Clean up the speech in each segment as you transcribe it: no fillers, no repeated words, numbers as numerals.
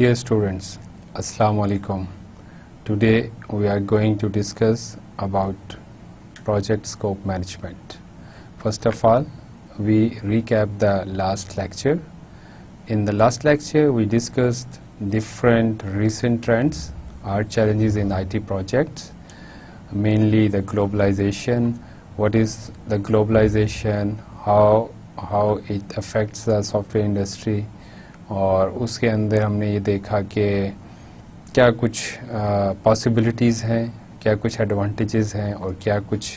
Dear students, Assalamu alaikum. Today we are going to discuss about project scope management. First of all, we recap the last lecture. In the last lecture, we discussed different recent trends or challenges in IT projects, mainly the globalization. What is the globalization? How it affects the software industry? اور اس کے اندر ہم نے یہ دیکھا کہ کیا کچھ پاسبلٹیز ہیں, کیا کچھ ایڈوانٹیجز ہیں اور کیا کچھ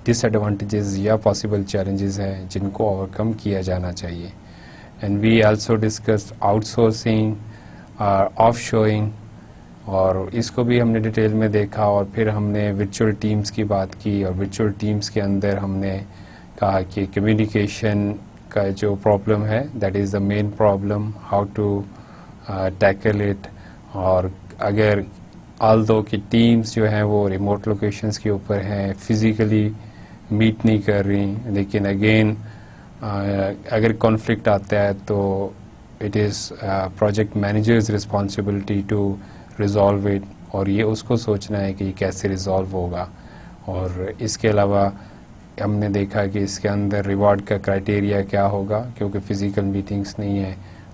ڈس ایڈوانٹیجز یا پاسبل چیلنجز ہیں جن کو اوور کم کیا جانا چاہیے. And we also discussed outsourcing, آف شورنگ, اور اس کو بھی ہم نے ڈیٹیل میں دیکھا. اور پھر ہم نے ورچوئل ٹیمز کی بات کی, اور ورچوئل ٹیمز کے اندر ہم نے کہا کہ کمیونیکیشن کا جو پرابلم ہے that is the main problem, how to tackle it. اور اگر آلدو کی ٹیمز جو ہیں وہ ریموٹ لوکیشنز کے اوپر ہیں, فزیکلی میٹ نہیں کر رہی, لیکن اگین اگر کانفلکٹ آتا ہے تو it is project managers responsibility to resolve it, اور یہ اس کو سوچنا ہے کہ یہ کیسے ریزالو ہوگا. اور اس کے علاوہ ہم نے دیکھا کہ اس کے اندر ریوارڈ کا کرائٹیریا کیا ہوگا, کیونکہ فزیکل میٹنگز نہیں ہیں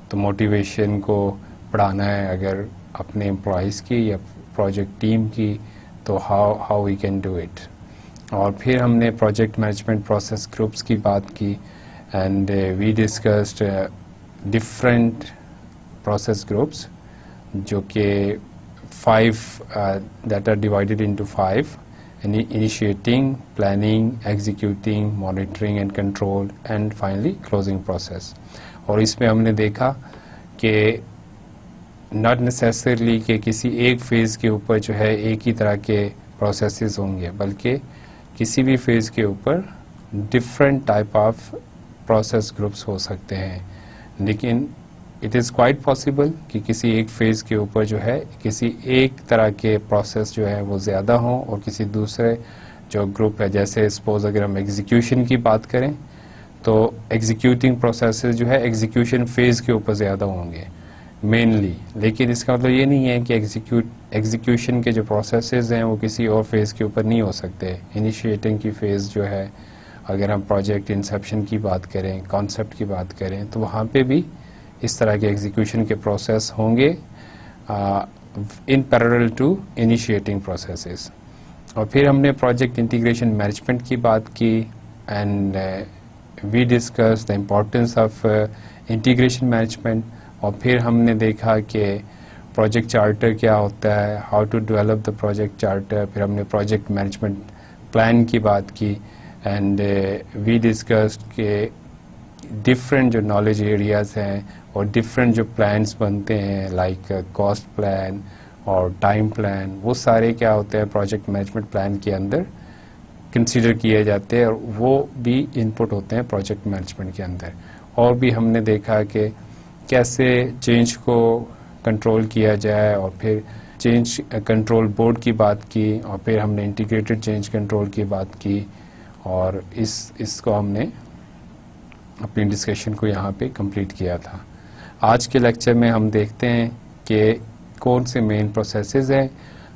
تو موٹیویشن کو بڑھانا ہے اگر اپنے امپلائیز کی یا پروجیکٹ ٹیم کی, تو how we can do it. اور پھر ہم نے پروجیکٹ مینجمنٹ پروسیس گروپس کی بات کی, and we discussed different process groups جو کہ 5 that are divided into 5: initiating, planning, executing, monitoring and control, and finally closing process. اور اس میں ہم نے دیکھا کہ not necessarily کہ کسی ایک فیز کے اوپر جو ہے ایک ہی طرح کے پروسیسز ہوں گے, بلکہ کسی بھی فیز کے اوپر different type of process groups ہو سکتے ہیں. لیکن اٹ از کوائٹ پاسبل کہ کسی ایک فیز کے اوپر جو ہے کسی ایک طرح کے پروسیس جو ہے وہ زیادہ ہوں اور کسی دوسرے جو گروپ ہے, جیسے سپوز اگر ہم ایگزیکیوشن کی بات کریں تو ایگزیکیوٹنگ پروسیسز جو ہے ایگزیکیوشن فیز کے اوپر زیادہ ہوں گے مینلی. لیکن اس کا مطلب یہ نہیں ہے کہ ایگزیکیوشن کے جو پروسیسز ہیں وہ کسی اور فیز کے اوپر نہیں ہو سکتے. انیشیٹنگ کی فیز جو ہے, اگر ہم پروجیکٹ انسیپشن کی بات کریں, کانسیپٹ کی بات کریں, تو وہاں پہ بھی اس طرح کے ایگزیکیوشن کے پروسیس ہوں گے ان پیرالل ٹو انیشیٹنگ پروسیسز. اور پھر ہم نے پروجیکٹ انٹیگریشن مینجمنٹ کی بات کی, and we discuss the importance of integration management. اور پھر ہم نے دیکھا کہ پروجیکٹ چارٹر کیا ہوتا ہے, how to develop the project charter. پھر ہم نے پروجیکٹ مینجمنٹ پلان کی بات کی, اینڈ وی ڈسکسڈ کہ ڈفرینٹ جو نالج ایریاز ہیں اور ڈفرینٹ جو پلانس بنتے ہیں لائک کاسٹ پلان اور ٹائم پلان, وہ سارے کیا ہوتے ہیں پروجیکٹ مینجمنٹ پلان کے اندر کنسیڈر کیے جاتے ہیں, اور وہ بھی انپٹ ہوتے ہیں پروجیکٹ مینجمنٹ کے اندر. اور بھی ہم نے دیکھا کہ کیسے چینج کو کنٹرول کیا جائے, اور پھر چینج کنٹرول بورڈ کی بات کی, اور پھر ہم نے انٹیگریٹڈ چینج کنٹرول کی بات کی, اور اس کو ہم نے اپنی ڈسکشن کو یہاں پہ کمپلیٹ کیا تھا. آج کے لیکچر میں ہم دیکھتے ہیں کہ کون سے مین پروسیسز ہیں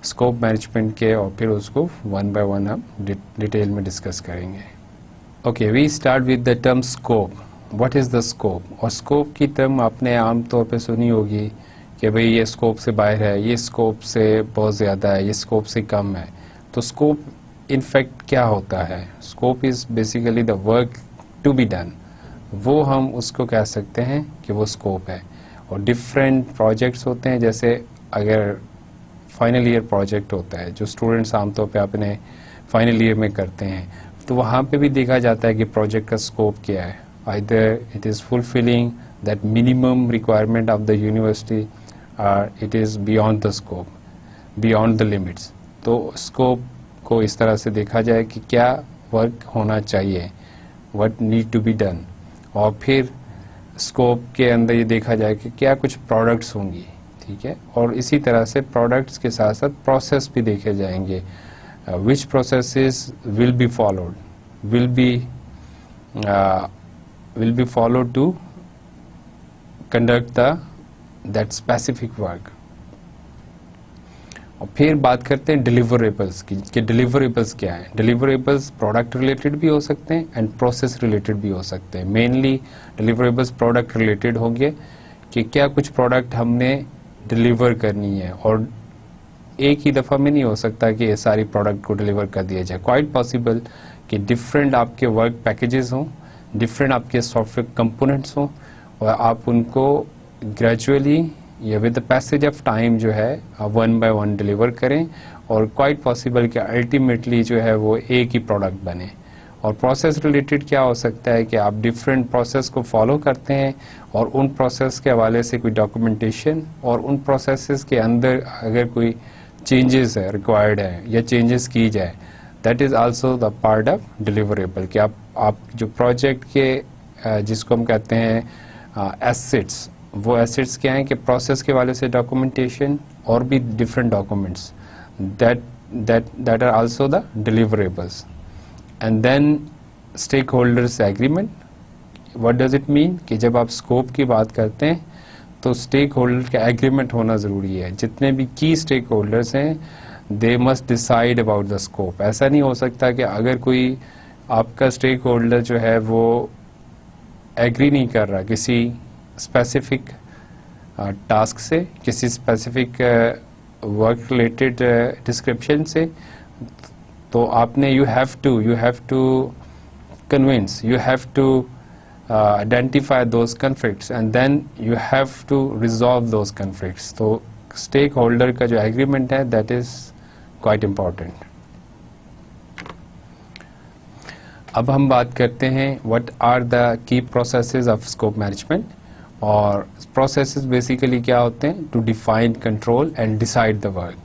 اسکوپ مینجمنٹ کے, اور پھر اس کو ون بائی ون ہم ڈیٹیل میں ڈسکس کریں گے. Okay, we start with the term scope. What is the scope? اور اسکوپ کی ٹرم آپ نے عام طور پہ سنی ہوگی کہ بھئی یہ اسکوپ سے باہر ہے, یہ اسکوپ سے بہت زیادہ ہے, یہ اسکوپ سے کم ہے. تو اسکوپ ان فیکٹ کیا ہوتا ہے؟ Scope is basically the work to be done. وہ ہم اس کو کہہ سکتے ہیں کہ وہ اسکوپ ہے. اور ڈفرینٹ پروجیکٹس ہوتے ہیں, جیسے اگر فائنل ایئر پروجیکٹ ہوتا ہے جو اسٹوڈنٹس عام طور پہ اپنے فائنل ایئر میں کرتے ہیں, تو وہاں پہ بھی دیکھا جاتا ہے کہ پروجیکٹ کا اسکوپ کیا ہے. either it is fulfilling that minimum requirement of the university or it is beyond the scope, beyond the limits. تو اسکوپ کو اس طرح سے دیکھا جائے کہ کیا ورک ہونا چاہیے, what need to be done. اور پھر اسکوپ کے اندر یہ دیکھا جائے کہ کیا کچھ پروڈکٹس ہوں گی, ٹھیک ہے. اور اسی طرح سے پروڈکٹس کے ساتھ ساتھ پروسیس بھی دیکھے جائیں گے, which processes will be followed, will be followed to conduct the that specific work. اور پھر بات کرتے ہیں ڈیلیوریبلس کی کہ ڈیلیوریبلس کیا ہیں. ڈیلیوریبلس پروڈکٹ ریلیٹڈ بھی ہو سکتے ہیں اینڈ پروسیس ریلیٹڈ بھی ہو سکتے ہیں. مینلی ڈیلیوریبلس پروڈکٹ ریلیٹڈ ہوں گے کہ کیا کچھ پروڈکٹ ہم نے ڈیلیور کرنی ہے اور ایک ہی دفعہ میں نہیں ہو سکتا کہ یہ ساری پروڈکٹ کو ڈیلیور کر دیا جائے. کوائٹ پاسبل کہ ڈفرینٹ آپ کے ورک پیکیجز ہوں, ڈفرینٹ آپ کے سافٹ ویئر کمپوننٹس ہوں اور آپ ان کو گریجولی یا with the passage of time جو ہے ون بائی ون ڈیلیور کریں اور کوائٹ پاسبل کہ الٹیمیٹلی جو ہے وہ ایک ہی پروڈکٹ بنے. اور پروسیس ریلیٹڈ کیا ہو سکتا ہے کہ آپ ڈفرینٹ پروسیس کو فالو کرتے ہیں اور ان پروسیس کے حوالے سے کوئی ڈاکومنٹیشن اور ان پروسیسز کے اندر اگر کوئی چینجز ہے ریکوائرڈ ہے یا چینجز کی جائے, that is also the part of deliverable کہ آپ جو پروجیکٹ کے جس کو ہم کہتے ہیں ایسٹس, وہ ایسٹس کیا ہیں کہ پروسیس کے حوالے سے ڈاکومنٹیشن اور بھی different documents that are also the deliverables. And then stakeholders agreement. What does it mean کہ جب آپ اسکوپ کی بات کرتے ہیں تو اسٹیک ہولڈر کا ایگریمنٹ ہونا ضروری ہے. جتنے بھی کی اسٹیک ہولڈرس ہیں they must decide about the scope. ایسا نہیں ہو سکتا کہ اگر کوئی آپ کا اسٹیک ہولڈر جو ہے وہ ایگری نہیں کر رہا کسی اسپیسیفک ٹاسک سے, کسی اسپیسیفک ورک ریلیٹڈ ڈسکرپشن سے, تو آپ نے you have to convince, you have to identify those conflicts and then you have to resolve those conflicts. تو stakeholder کا جو agreement ہے that is quite important. اب ہم بات کرتے ہیں what are the key processes of scope management. اور processes basically کیا ہوتے ہیں to define, control and decide the work,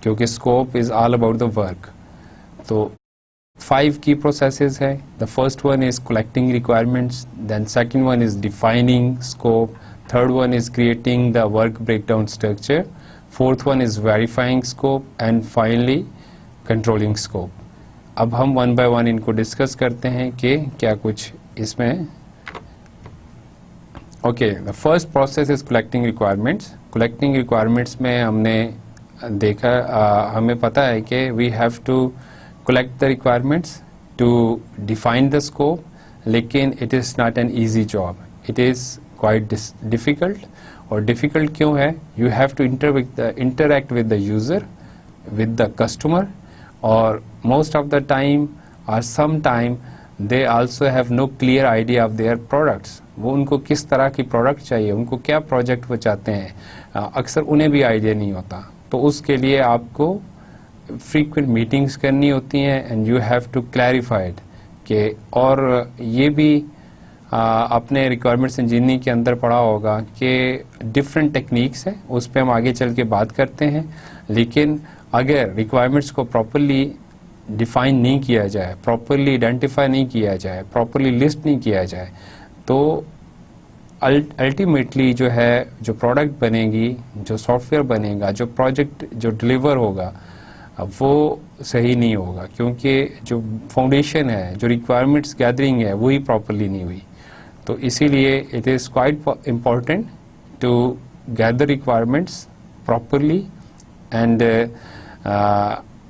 کیونکہ scope is all about the work. تو 5 key processes ہیں. The first one is collecting requirements, then second one is defining scope, third one is creating the work breakdown structure, fourth one is verifying scope and finally controlling scope. اب ہم one by one ان کو discuss کرتے ہیں کہ کیا کچھ اس میں. Okay, the first process is collecting requirements. Collecting requirements میں ہم نے دیکھا, ہمیں پتا ہے کہ we have to collect the requirements to define the scope, لیکن it is not an easy job. It is quite difficult. اور difficult کیوں ہے؟ You have to interact with the user, with the customer, اور most of the time or sometime they also have no clear idea of their products. وہ ان کو کس طرح کی product چاہیے, ان کو کیا پروجیکٹ وہ چاہتے ہیں, اکثر انہیں بھی آئیڈیا نہیں ہوتا. تو اس کے لیے آپ کو frequent meetings کرنی ہوتی ہیں and you have to clarify it کہ, اور یہ بھی اپنے ریکوائرمنٹس انجینئرنگ کے اندر پڑھا ہوگا کہ ڈفرینٹ ٹیکنیکس ہیں, اس پہ ہم آگے چل کے بات کرتے ہیں. لیکن اگر ریکوائرمنٹس کو پراپرلی ڈیفائن نہیں کیا جائے, پراپرلی آئیڈینٹیفائی نہیں کیا جائے, پراپرلی لسٹ نہیں کیا جائے, تو الٹیمیٹلی جو ہے جو پروڈکٹ بنے گی, جو سافٹ ویئر بنے گا, جو پروجیکٹ جو ڈلیور ہوگا وہ صحیح نہیں ہوگا, کیونکہ جو فاؤنڈیشن ہے, جو ریکوائرمنٹس گیدرنگ ہے وہی پراپرلی نہیں ہوئی. تو اسی لیے it is quite important to gather requirements properly. And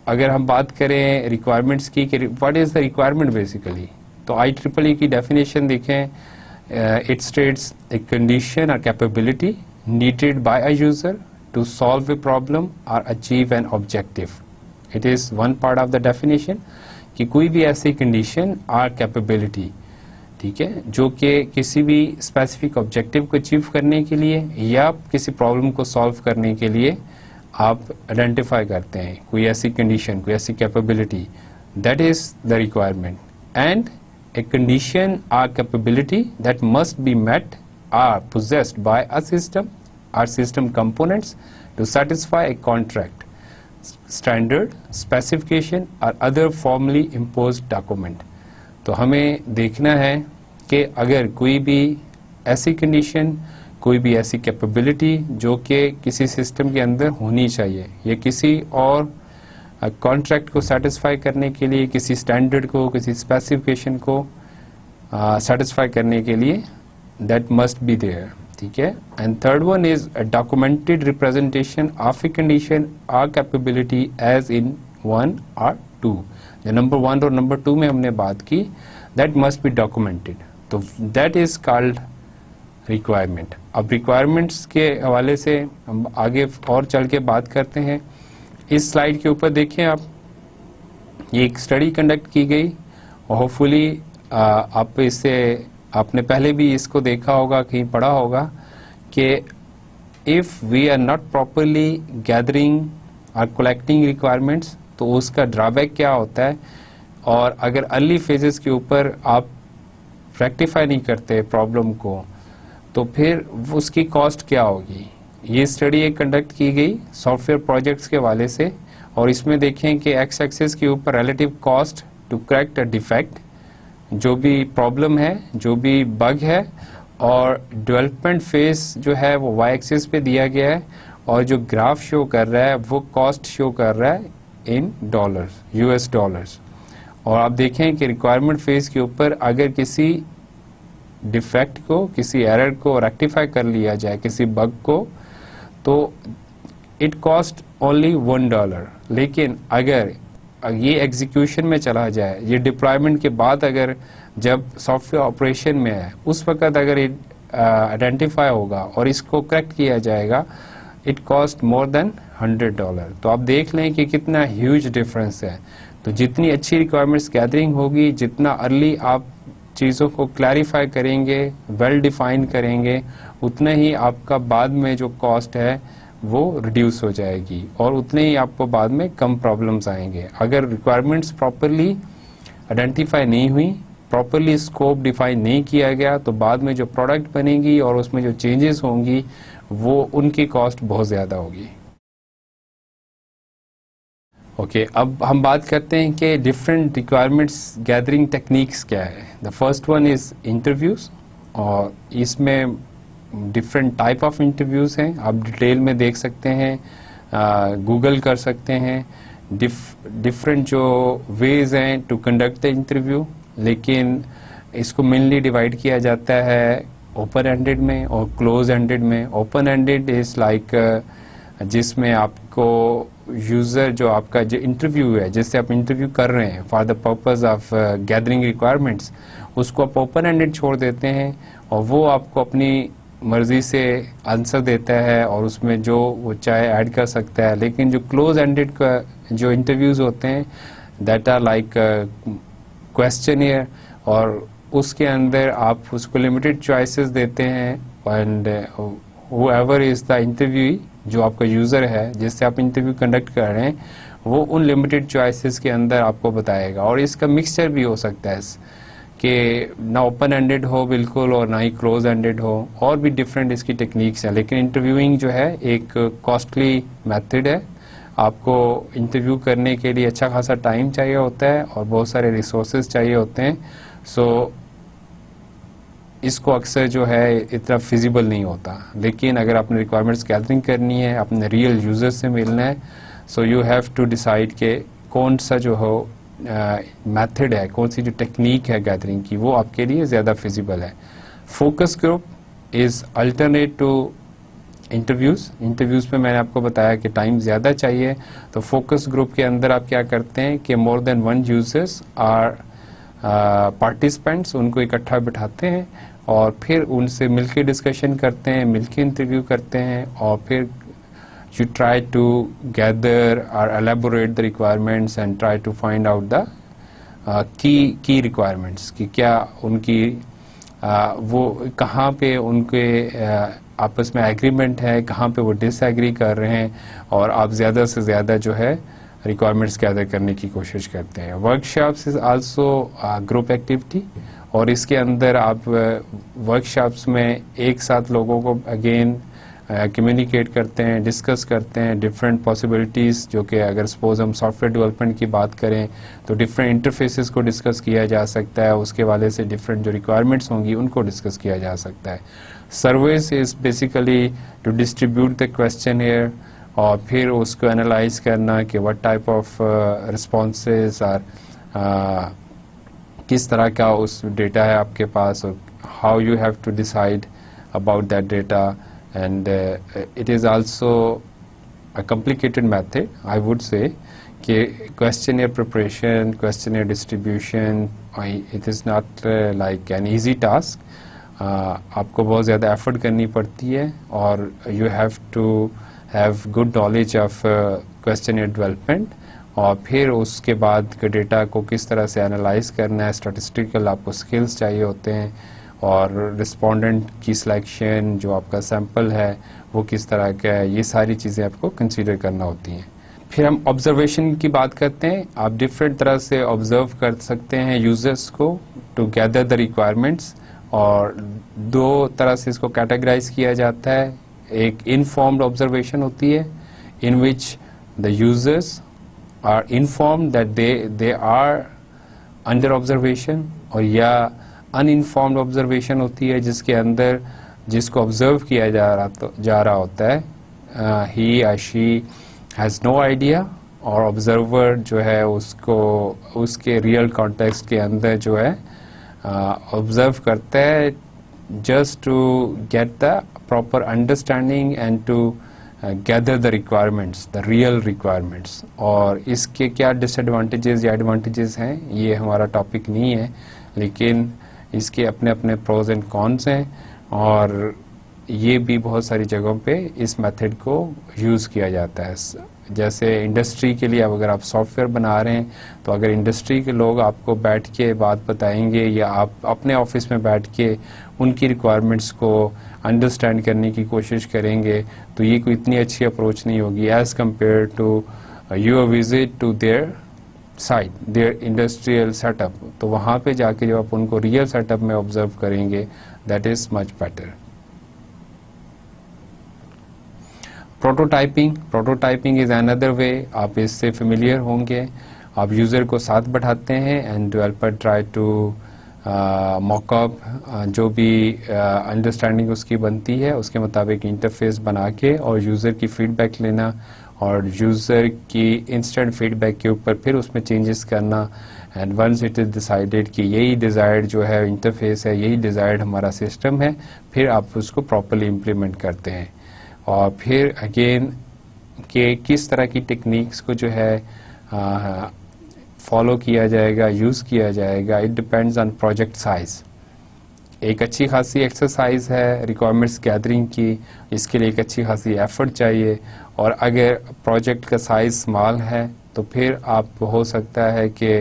اگر ہم بات کریں ریکوائرمنٹس کی کہ what is the requirement basically, تو IEEE کی ڈیفینیشن دیکھیں, اٹ اسٹیٹس اے کنڈیشن اور capability needed by a user to solve a problem اور achieve an objective. It is one part of the definition کہ کوئی بھی ایسی کنڈیشن اور کیپیبلٹی, ٹھیک ہے, جو کہ کسی بھی اسپیسیفک آبجیکٹو کو اچیو کرنے کے لیے یا کسی پرابلم کو سالو کرنے کے لیے آپ آئیڈینٹیفائی کرتے ہیں کوئی ایسی کنڈیشن, کوئی ایسی capability, that is the requirement. And a condition اور capability that must be met or possessed by a system or system components to satisfy a contract, standard, specification or other formally imposed document. تو ہمیں دیکھنا ہے کہ اگر کوئی بھی ایسی کنڈیشن, کوئی بھی ایسی کیپیبلٹی جو کہ کسی سسٹم کے اندر ہونی چاہیے یا کسی اور کانٹریکٹ کو سیٹسفائی کرنے کے لیے, کسی اسٹینڈرڈ کو, کسی اسپیسیفکیشن کو سیٹسفائی کرنے کے لیے, دیٹ مسٹ بی دیئر. ٹھیک ہے. And third one is documented representation of a condition or capability as in 1 اور 2. جو نمبر 1 اور نمبر 2 میں ہم نے بات کی, دیٹ مسٹ بی ڈاکومنٹڈ, تو دیٹ از کالڈ ریکوائرمنٹ. اب ریکوائرمنٹس کے حوالے سے ہم آگے اور چل کے بات کرتے ہیں. اس سلائیڈ کے اوپر دیکھیں آپ, یہ ایک اسٹڈی کنڈکٹ کی گئی, اور ہوپ فلی آپ اس سے آپ نے پہلے بھی اس کو دیکھا ہوگا, کہیں پڑھا ہوگا کہ if we are not properly gathering or collecting requirements تو اس کا ڈرا بیک کیا ہوتا ہے, اور اگر ارلی فیزز کے اوپر آپ ریکٹیفائی نہیں کرتے پرابلم کو تو پھر اس کی کاسٹ کیا ہوگی. یہ اسٹڈی ایک کنڈکٹ کی گئی سافٹ ویئر پروجیکٹس کے حوالے سے, اور اس میں دیکھیں کہ ایکس ایکسس کے اوپر relative cost to correct a defect, جو بھی پرابلم ہے, جو بھی بگ ہے, اور ڈیولپمنٹ فیز جو ہے وہ وائی ایکسس پہ دیا گیا ہے, اور جو گراف شو کر رہا ہے وہ کاسٹ شو کر رہا ہے ان ڈالرز, US ڈالرز. اور آپ دیکھیں کہ ریکوائرمنٹ فیز کے اوپر اگر کسی ڈیفیکٹ کو, کسی ایرر کو ریکٹیفائی کر لیا جائے, کسی بگ کو, تو اٹ کاسٹ اونلی $1. لیکن اگر یہ ایگزیکیوشن میں چلا جائے, یہ ڈپلائمنٹ کے بعد اگر جب سافٹ ویئر آپریشن میں ہے اس وقت اگر آئیڈینٹیفائی ہوگا اور اس کو کریکٹ کیا جائے گا, اٹ کاسٹ مور دین $100. تو آپ دیکھ لیں کہ کتنا ہیوج ڈفرینس ہے. تو جتنی اچھی ریکوائرمنٹس گیدرنگ ہوگی, جتنا ارلی آپ چیزوں کو کلیریفائی کریں گے, ویل ڈیفائن کریں گے, اتنا ہی آپ کا بعد میں جو کاسٹ ہے وہ ریڈیوس ہو جائے گی, اور اتنے ہی آپ کو بعد میں کم پرابلمس آئیں گے. اگر ریکوائرمنٹس پراپرلی آئیڈینٹیفائی نہیں ہوئی, پراپرلی اسکوپ ڈیفائن نہیں کیا گیا, تو بعد میں جو پروڈکٹ بنے گی اور اس میں جو چینجز ہوں گی وہ ان کی کاسٹ بہت زیادہ ہوگی. اوکے, اب ہم بات کرتے ہیں کہ ڈفرینٹ ریکوائرمنٹس گیدرنگ ٹیکنیکس کیا ہے. The first one is interviews, اور اس میں ڈفرینٹ ٹائپ آف انٹرویوز ہیں, آپ ڈیٹیل میں دیکھ سکتے ہیں, گوگل کر سکتے ہیں. ڈفرینٹ جو ویز ہیں ٹو کنڈکٹ دا انٹرویو, لیکن اس کو مینلی ڈیوائڈ کیا جاتا ہے اوپن اینڈیڈ میں اور کلوز اینڈیڈ میں. اوپن اینڈیڈ از لائک جس میں آپ کو یوزر, جو آپ کا جو انٹرویو ہے, جس سے آپ انٹرویو کر رہے ہیں for the purpose of gathering requirements, اس کو آپ اوپن اینڈیڈ چھوڑ دیتے ہیں, اور وہ آپ کو اپنی مرضی سے آنسر دیتا ہے اور اس میں جو وہ چاہے ایڈ کر سکتا ہے. لیکن جو کلوز اینڈیڈ کا جو انٹرویوز ہوتے ہیں, دیٹ آر لائک کویسچنیئر, اور اس کے اندر آپ اس کو لمیٹڈ چوائسیز دیتے ہیں, and whoever is the interviewee, جو آپ کا یوزر ہے جس سے آپ انٹرویو کنڈکٹ کر رہے ہیں, وہ ان لمیٹڈ چوائسیز کے اندر آپ کو بتائے گا. اور اس کا مکسچر بھی ہو سکتا ہے کہ نہ اوپن اینڈیڈ ہو بالکل اور نہ ہی کلوز اینڈیڈ ہو, اور بھی ڈفرینٹ اس کی ٹیکنیکس ہیں. لیکن انٹرویوئنگ جو ہے ایک کاسٹلی میتھڈ ہے, آپ کو انٹرویو کرنے کے لیے اچھا خاصا ٹائم چاہیے ہوتا ہے اور بہت سارے ریسورسز چاہیے ہوتے ہیں. سو اس کو اکثر جو ہے اتنا فیزیبل نہیں ہوتا. لیکن اگر آپ نے ریکوائرمنٹس گیدرنگ کرنی ہے, اپنے ریئل یوزر سے ملنا ہے, so you have to decide کہ کون سا جو ہو میتھڈ ہے, کون سی جو ٹیکنیک ہے گیدرنگ کی, وہ آپ کے لیے زیادہ فیزیبل ہے. Focus group is alternate to interviews. Interviews پہ میں نے آپ کو بتایا کہ ٹائم زیادہ چاہیے, تو فوکس گروپ کے اندر آپ کیا کرتے ہیں کہ مور than one users are participants, ان کو اکٹھا بٹھاتے ہیں اور پھر ان سے مل کے ڈسکشن کرتے ہیں, مل کے انٹرویو کرتے ہیں, اور پھر you try to gather or elaborate the requirements and try to find out the key requirements کہ کیا ان کی وہ کہاں پہ ان کے آپس میں ایگریمنٹ ہے, کہاں پہ وہ ڈس ایگری کر رہے ہیں, اور آپ زیادہ سے زیادہ جو ہے ریکوائرمنٹس گیدر کرنے کی کوشش کرتے ہیں. Work shops is also group activity, اور اس کے اندر آپ ورک شاپس میں ایک ساتھ لوگوں کو اگین کمیونیکیٹ کرتے ہیں, ڈسکس کرتے ہیں ڈفرینٹ پاسبلٹیز, جو کہ اگر سپوز ہم سافٹ ویئر ڈیولپمنٹ کی بات کریں تو ڈفرینٹ انٹرفیسز کو ڈسکس کیا جا سکتا ہے, اس کے والے سے ڈفرینٹ جو ریکوائرمنٹس ہوں گی ان کو ڈسکس کیا جا سکتا ہے. Surveys is basically to distribute the questionnaire, اور پھر اس کو انالائز کرنا کہ وٹ ٹائپ آف رسپانسز اور کس طرح کا اس ڈیٹا ہے آپ کے پاس, اور how you have to decide about that data, and it is also a complicated method, I would say. Questionnaire preparation, questionnaire distribution, it is not like an easy task. آپ کو بہت زیادہ ایفرٹ کرنی پڑتی ہے, اور you have to have good knowledge of questionnaire development, اور پھر اس کے بعد کے ڈیٹا کو کس طرح سے انالائز کرنا ہے, اسٹیٹسٹیکل آپ کو سکلز چاہیے ہوتے ہیں, اور رسپونڈنٹ کی سلیکشن, جو آپ کا سیمپل ہے وہ کس طرح کا ہے, یہ ساری چیزیں آپ کو کنسیڈر کرنا ہوتی ہیں. پھر ہم آبزرویشن کی بات کرتے ہیں. آپ ڈفرینٹ طرح سے آبزرو کر سکتے ہیں یوزرس کو ٹو گیدر دا ریکوائرمنٹس, اور دو طرح سے اس کو کیٹیگرائز کیا جاتا ہے. ایک انفارمڈ آبزرویشن ہوتی ہے, in which the users are informed that they are under observation, اور یا ان انفارمڈ آبزرویشن ہوتی ہے جس کے اندر جس کو آبزرو کیا جا رہا ہوتا ہے, ہی یا شی ہیز نو آئیڈیا, اور آبزرور جو ہے اس کو اس کے ریئل کانٹیکسٹ کے اندر جو ہے آبزرو کرتا ہے just to get the proper understanding and to gather the requirements, the real requirements. اور اس کے کیا ڈس ایڈوانٹیجز یا ایڈوانٹیجز ہیں یہ ہمارا ٹاپک نہیں ہے, لیکن اس کے اپنے اپنے پروز اینڈ کونس ہیں, اور یہ بھی بہت ساری جگہوں پہ اس میتھڈ کو یوز کیا جاتا ہے. جیسے انڈسٹری کے لیے اب اگر آپ سافٹ ویئر بنا رہے ہیں تو اگر انڈسٹری کے لوگ آپ کو بیٹھ کے بات بتائیں گے, یا آپ اپنے آفس میں بیٹھ کے ان کی ریکوائرمنٹس کو انڈرسٹینڈ کرنے کی کوشش کریں گے, تو یہ کوئی اتنی اچھی اپروچ نہیں ہوگی as compare to your visit to their site, their industrial set up. تو وہاں پہ جا کے جب آپ ان کو ریئل سیٹ اپ میں آبزرو کریں گے, that is much better. Prototyping is another way, آپ اس سے فیملیئر ہوں گے. آپ یوزر کو ساتھ بٹھاتے ہیں اینڈ ڈیولپر ٹرائی ٹو موک اپ, جو بھی انڈرسٹینڈنگ اس کی بنتی ہے اس کے مطابق انٹرفیس بنا کے, اور یوزر کی فیڈ بیک لینا, اور یوزر کی انسٹنٹ فیڈ بیک کے اوپر پھر اس میں چینجز کرنا. And once it is decided کہ یہی ڈیزائرڈ جو ہے انٹرفیس ہے, یہی ڈیزائرڈ ہمارا سسٹم ہے, پھر آپ اس کو پراپرلی امپلیمنٹ کرتے ہیں. اور پھر اگین کہ کس طرح کی ٹیکنیکس کو جو ہے فالو کیا جائے گا, یوز کیا جائے گا, it depends on project size. ایک اچھی خاصی ایکسرسائز ہے ریکوائرمنٹس گیدرنگ کی, اس کے لیے ایک اچھی خاصی ایفرٹ چاہیے, اور اگر پروجیکٹ کا سائز اسمال ہے تو پھر آپ ہو سکتا ہے کہ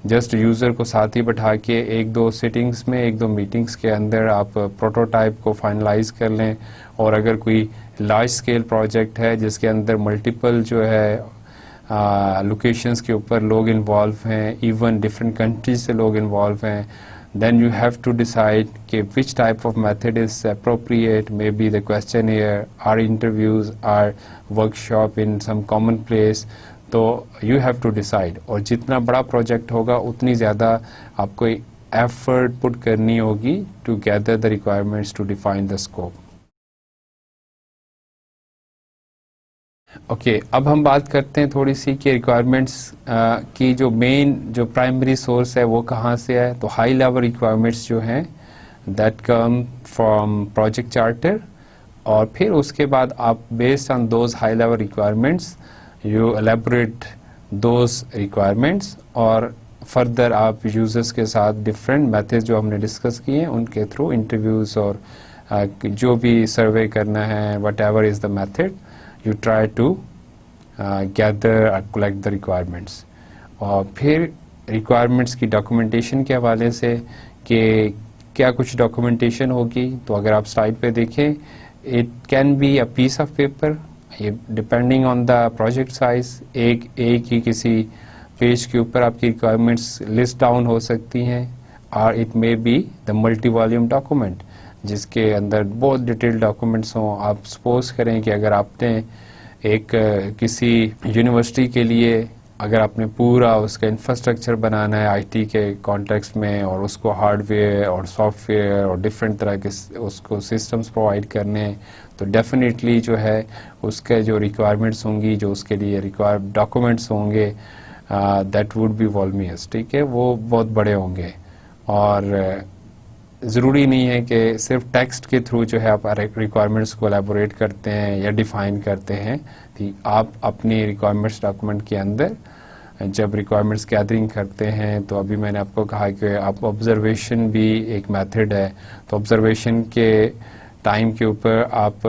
جسٹ یوزر کو ساتھ ہی بٹھا کے ایک دو سیٹنگز میں, ایک دو میٹنگز کے اندر آپ پروٹوٹائپ کو فائنلائز کر لیں. اور اگر کوئی لارج اسکیل پروجیکٹ ہے جس کے اندر ملٹیپل جو ہے لوکیشنز کے اوپر لوگ انوالو ہیں, ایون ڈفرینٹ کنٹریز سے لوگ انوالو ہیں, then you have to decide which type of method is appropriate, maybe the questionnaire or interviews or workshop in some common place. تو you have to decide. اور جتنا بڑا project ہوگا اتنی زیادہ آپ کو ایفرٹ پٹ کرنی ہوگی to gather the requirements to define the scope. Okay, اب ہم بات کرتے ہیں تھوڑی سی کہ ریکوائرمنٹس کی جو مین جو پرائمری سورس ہے وہ کہاں سے ہے. تو ہائی لیول ریکوائرمنٹس جو ہیں that come from project charter, اور پھر اس کے بعد آپ based on those high level requirements you elaborate those requirements, اور فردر آپ یوزرس کے ساتھ ڈفرینٹ میتھڈ جو ہم نے ڈسکس کیے ہیں ان کے تھرو انٹرویوز اور جو بھی سروے کرنا ہے whatever is the method, you try to gather or collect the requirements. اور پھر requirements کی ڈاکومنٹیشن کے حوالے سے کہ کیا کچھ ڈاکومنٹیشن ہوگی, تو اگر آپ سلائڈ پہ دیکھیں it can be a piece of paper depending on the project size. ایک ہی کسی پیج کے اوپر آپ کی ریکوائرمنٹس لسٹ ڈاؤن ہو سکتی ہیں, اور it may be the multi volume document جس کے اندر بہت ڈیٹیل ڈاکومنٹس ہوں. آپ سپوز کریں کہ اگر آپ نے ایک کسی یونیورسٹی کے لیے اگر آپ نے پورا اس کا انفراسٹرکچر بنانا ہے آئی ٹی کے کانٹیکس میں, اور اس کو ہارڈ ویئر اور سافٹ ویئر اور ڈفرینٹ طرح کے اس کو سسٹمز پرووائڈ کرنے ہیں, تو ڈیفینیٹلی جو ہے اس کے جو ریکوائرمنٹس ہوں گی, جو اس کے لیے ڈاکومنٹس ہوں گے دیٹ وڈ بی والمیوس. ٹھیک ہے, وہ بہت بڑے ہوں گے. اور ضروری نہیں ہے کہ صرف ٹیکسٹ کے تھرو جو ہے آپ ریکوائرمنٹس کو الیبوریٹ کرتے ہیں یا ڈیفائن کرتے ہیں. آپ اپنی ریکوائرمنٹس ڈاکومنٹ کے اندر جب ریکوائرمنٹس گیدرنگ کرتے ہیں تو ابھی میں نے آپ کو کہا کہ آپ آبزرویشن بھی ایک میتھڈ ہے. تو آبزرویشن کے ٹائم کے اوپر آپ